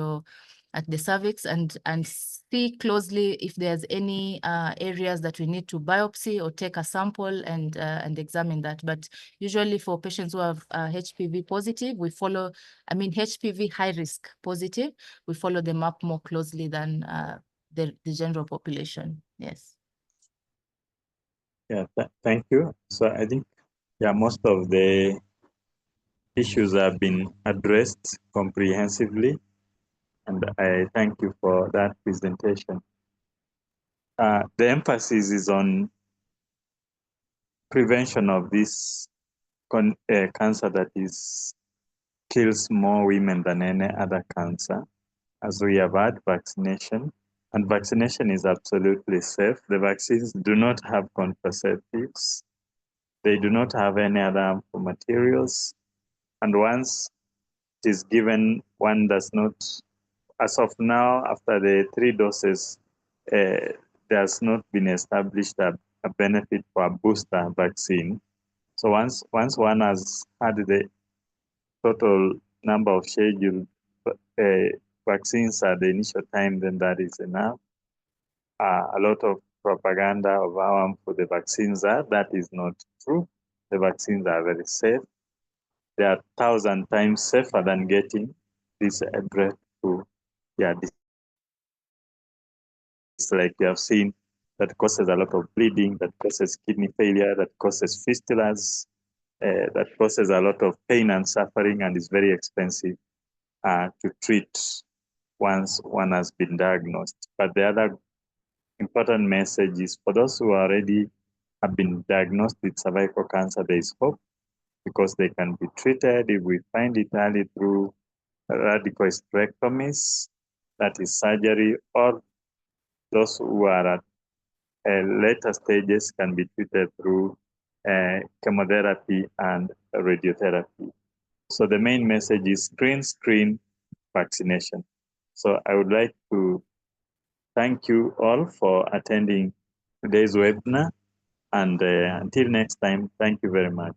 the cervix and see closely if there's any areas that we need to biopsy or take a sample and examine that. But usually for patients who have HPV positive, we follow, HPV high risk positive, we follow them up more closely than the general population. Yes. Yeah, thank you. So I think, most of the issues have been addressed comprehensively, and I thank you for that presentation. The emphasis is on prevention of this cancer that kills more women than any other cancer, as we have had vaccination, and vaccination is absolutely safe. The vaccines do not have contraceptives. They do not have any other harmful materials. And once it is given, one does not, as of now, after the 3 doses, there has not been established a benefit for a booster vaccine. So once one has had the total number of scheduled vaccines at the initial time, then that is enough. A lot of propaganda of how harmful the vaccines are, that is not true. The vaccines are very safe. They are 1,000 times safer than getting this breakthrough. It's like you have seen, that causes a lot of bleeding, that causes kidney failure, that causes fistulas, that causes a lot of pain and suffering, and is very expensive to treat once one has been diagnosed. But the other important message is for those who already have been diagnosed with cervical cancer, there is hope, because they can be treated if we find it early through radical hysterectomies, that is surgery, or those who are at later stages can be treated through chemotherapy and radiotherapy. So the main message is screen, vaccination. So I would like to thank you all for attending today's webinar. And until next time, thank you very much.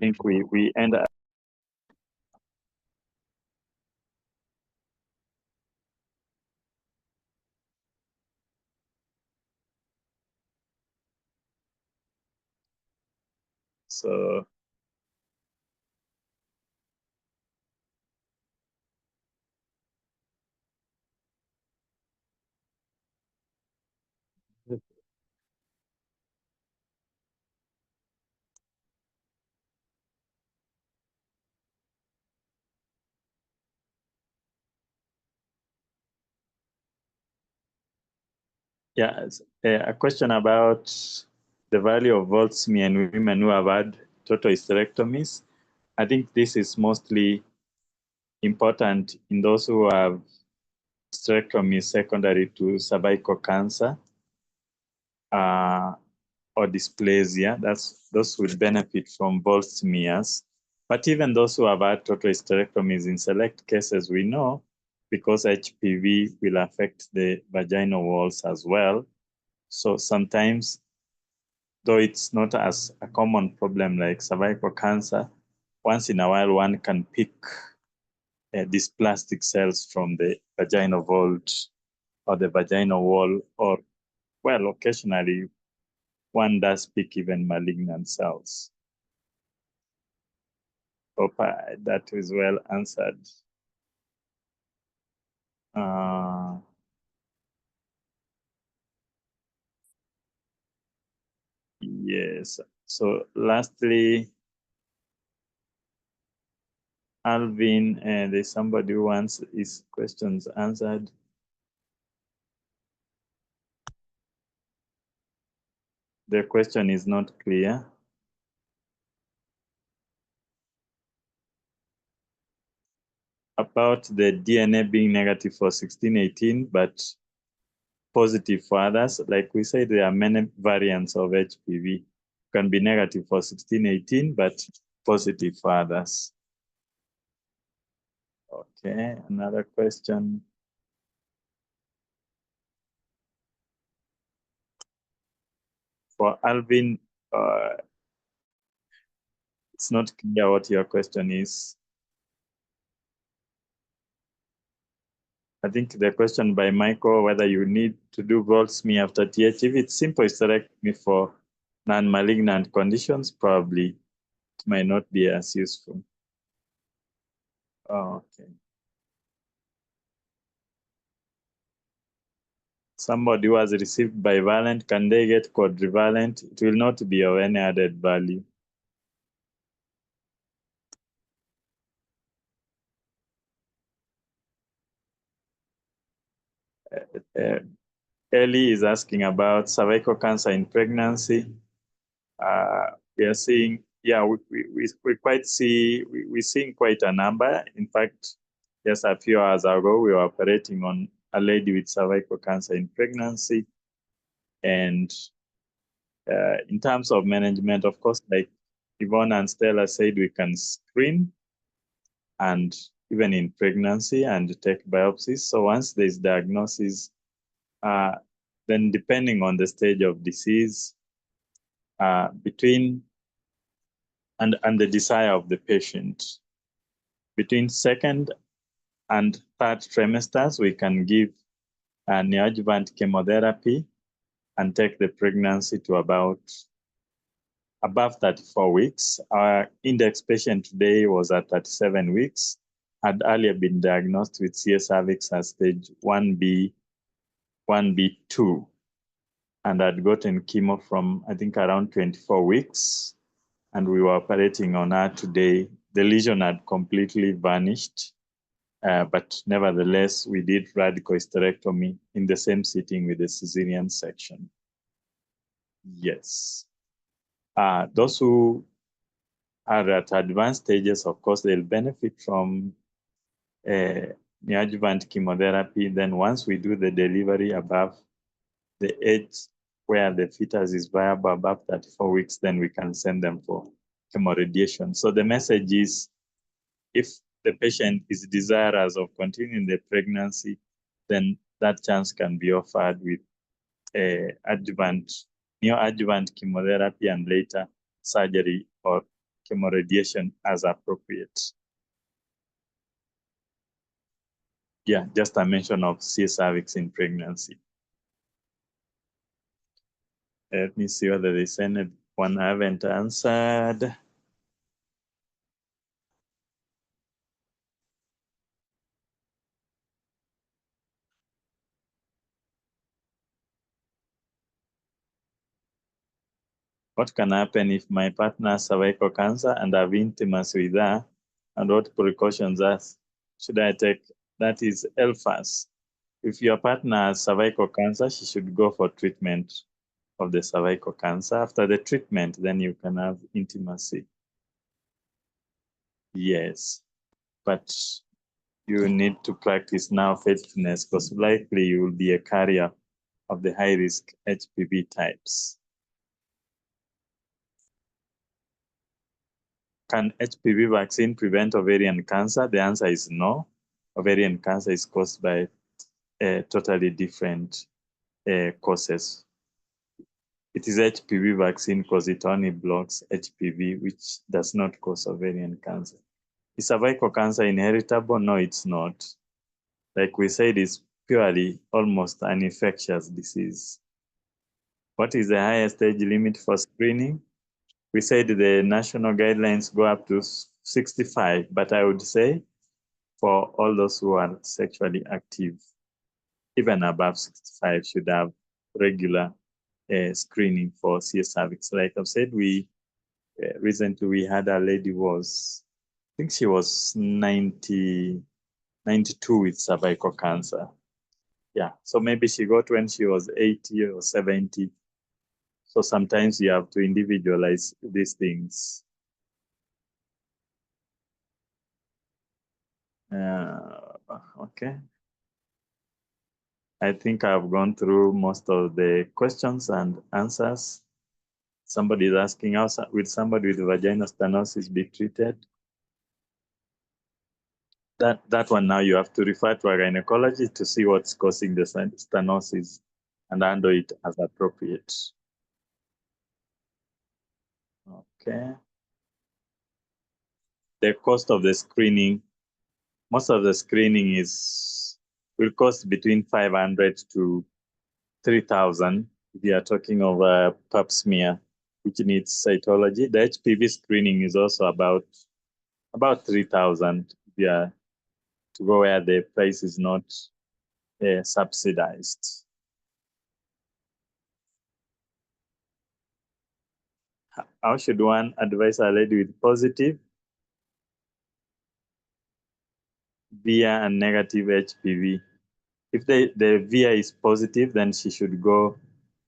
I think we end up. So yeah, a question about the value of voltsmia in women who have had total hysterectomies. I think this is mostly important in those who have hysterectomy secondary to cervical cancer or dysplasia. Those would benefit from voltsmias. But even those who have had total hysterectomies, in select cases, we know because HPV will affect the vaginal walls as well. So sometimes, though it's not as a common problem like cervical cancer, once in a while one can pick these plastic cells from the vaginal vault or the vaginal wall, or, well, occasionally one does pick even malignant cells. Hope that is well answered. Yes. So lastly, Alvin, there's somebody who wants his questions answered. The question is not clear. About the DNA being negative for 1618, but positive for others. Like we said, there are many variants of HPV. Can be negative for 1618, but positive for others. Okay, another question. For Alvin, it's not clear what your question is. I think the question by Michael, whether you need to do Voltsme after TH, if it's simple hysterectomy for non-malignant conditions, probably it might not be as useful. Oh, okay. Somebody who has received bivalent, can they get quadrivalent? It will not be of any added value. Ellie is asking about cervical cancer in pregnancy. We are seeing, yeah, we quite see, we're seeing quite a number. In fact, just a few hours ago, we were operating on a lady with cervical cancer in pregnancy. And in terms of management, of course, like Yvonne and Stella said, we can screen and even in pregnancy and take biopsies. So once there's diagnosis, then depending on the stage of disease, between and the desire of the patient, between second and third trimesters, we can give neoadjuvant chemotherapy and take the pregnancy to about above 34 weeks. Our index patient today was at 37 weeks, had earlier been diagnosed with CS cervix as stage 1B, 1B2, and had gotten chemo from, I think, around 24 weeks. And we were operating on her today. The lesion had completely vanished, but nevertheless, we did radical hysterectomy in the same sitting with the cesarean section. Yes. Those who are at advanced stages, of course, they'll benefit from neoadjuvant chemotherapy. Then once we do the delivery above the age where the fetus is viable, above 34 weeks, then we can send them for chemoradiation. So the message is, if the patient is desirous of continuing the pregnancy, then that chance can be offered with neoadjuvant chemotherapy and later surgery or chemoradiation as appropriate. Yeah, just a mention of cervix in pregnancy. Let me see whether there's anyone I haven't answered. What can happen if my partner has cervical cancer and I have intimacy with her? And what precautions should I take? That is LFAS. If your partner has cervical cancer, she should go for treatment of the cervical cancer. After the treatment, then you can have intimacy. Yes, but you need to practice now faithfulness, because likely you will be a carrier of the high-risk HPV types. Can HPV vaccine prevent ovarian cancer? The answer is no. Ovarian cancer is caused by totally different causes. It is HPV vaccine because it only blocks HPV, which does not cause ovarian cancer. Is cervical cancer inheritable? No, it's not. Like we said, it's purely almost an infectious disease. What is the highest age limit for screening? We said the national guidelines go up to 65, but I would say for all those who are sexually active, even above 65 should have regular screening for cervix. Like I've said, recently we had a lady was, I think she was 92 with cervical cancer. Yeah, so maybe she got when she was 80 or 70. So sometimes you have to individualize these things. Okay. I think I've gone through most of the questions and answers. Somebody is asking, how will somebody with vaginal stenosis be treated? That one now you have to refer to a gynecologist to see what's causing the stenosis and handle it as appropriate. Okay. The cost of the screening, most of the screening will cost between 500 to 3,000 if you are talking of a pap smear, which needs cytology. The HPV screening is also about 3,000 if you are to go where the price is not subsidized. How should one advise a lady with positive VIA and negative HPV? If the VIA is positive, then she should go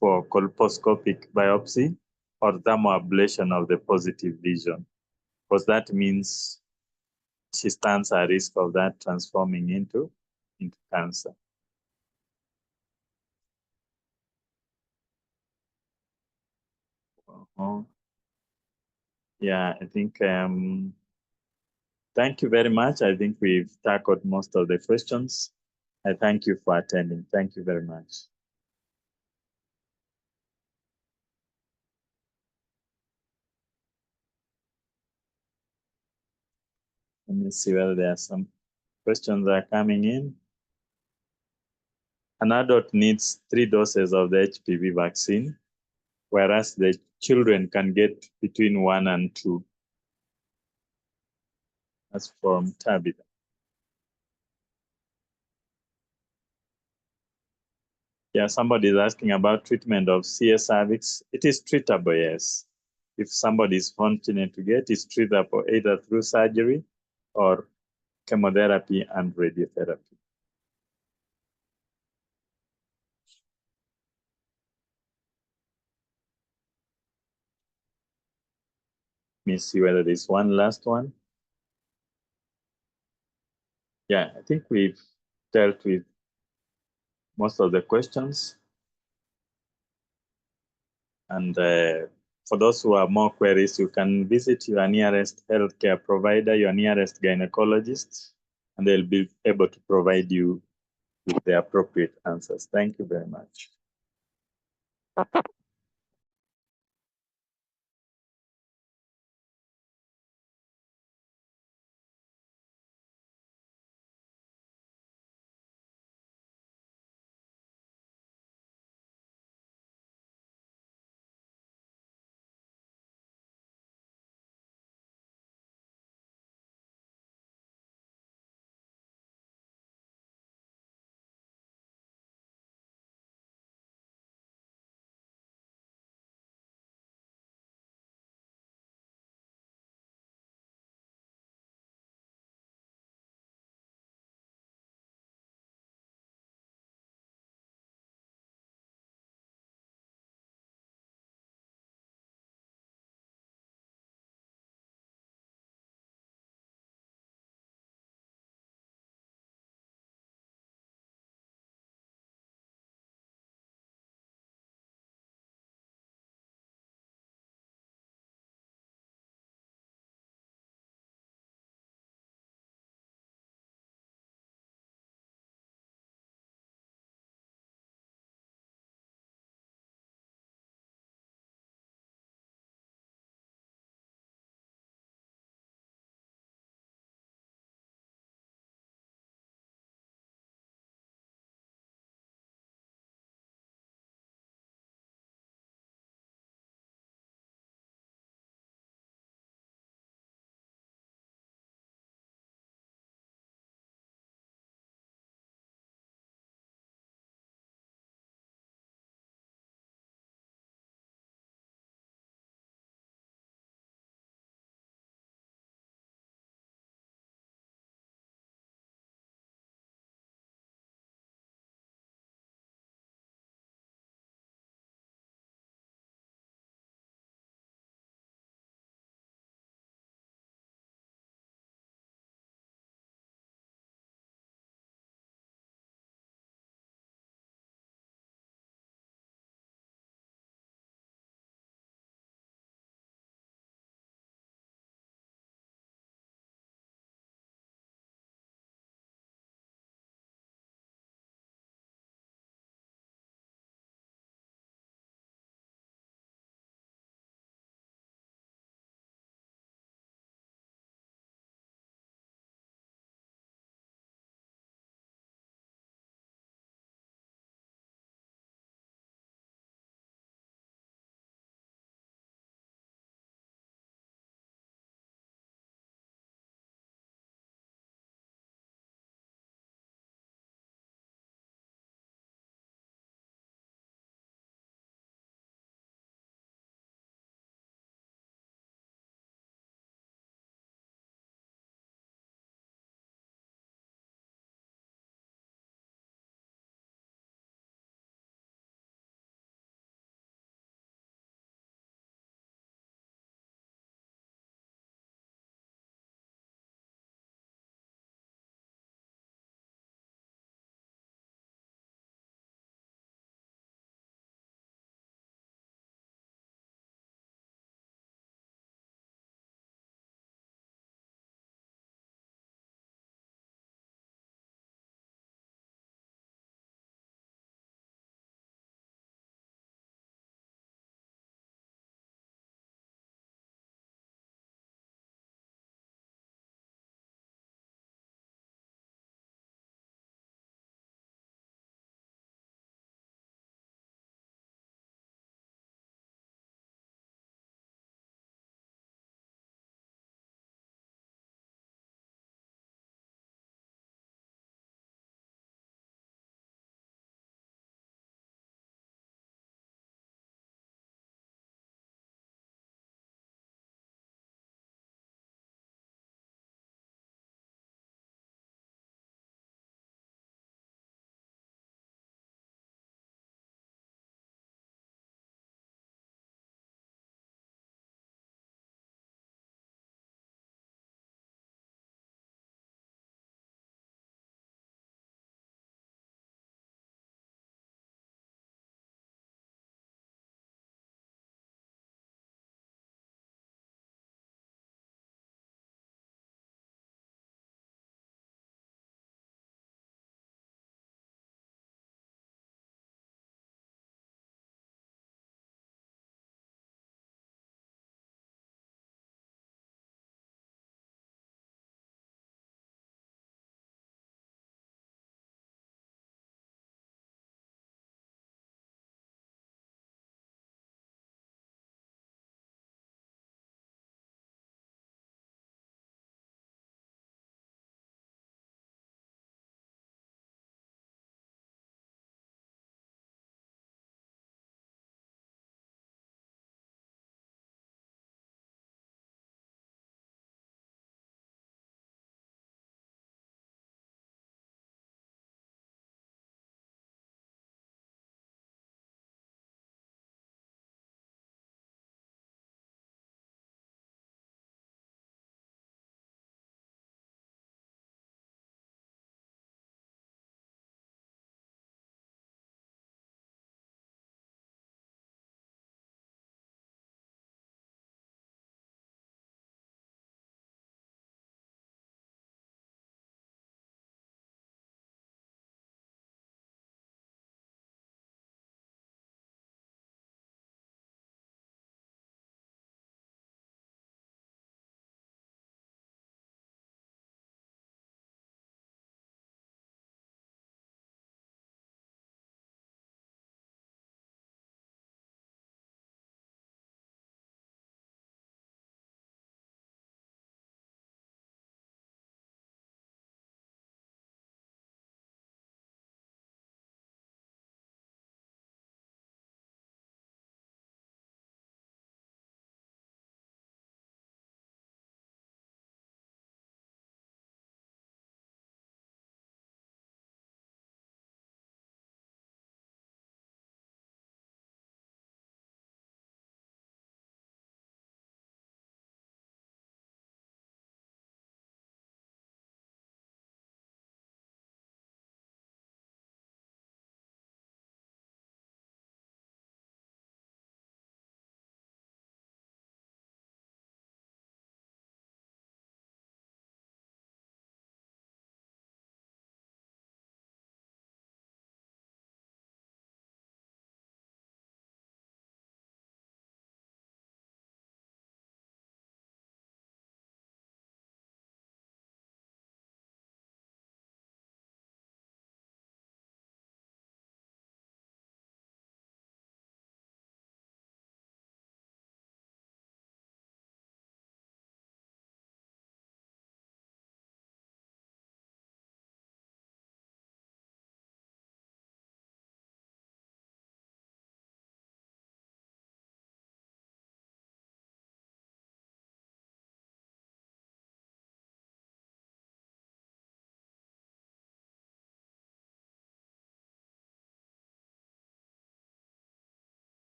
for colposcopic biopsy or thermoablation of the positive lesion, because that means she stands a risk of that transforming into cancer. Yeah, I think, thank you very much. I think we've tackled most of the questions. I thank you for attending. Thank you very much. Let me see whether there are some questions that are coming in. An adult needs 3 doses of the HPV vaccine, whereas the children can get between 1 and 2. That's from Tabitha. Yeah, somebody is asking about treatment of CS cervix. It is treatable, yes. If somebody is fortunate to get, it's treatable either through surgery or chemotherapy and radiotherapy. Let me see whether there's one last one. yeah, I think we've dealt with most of the questions. And for those who have more queries, you can visit your nearest healthcare provider, your nearest gynecologist, and they'll be able to provide you with the appropriate answers. Thank you very much.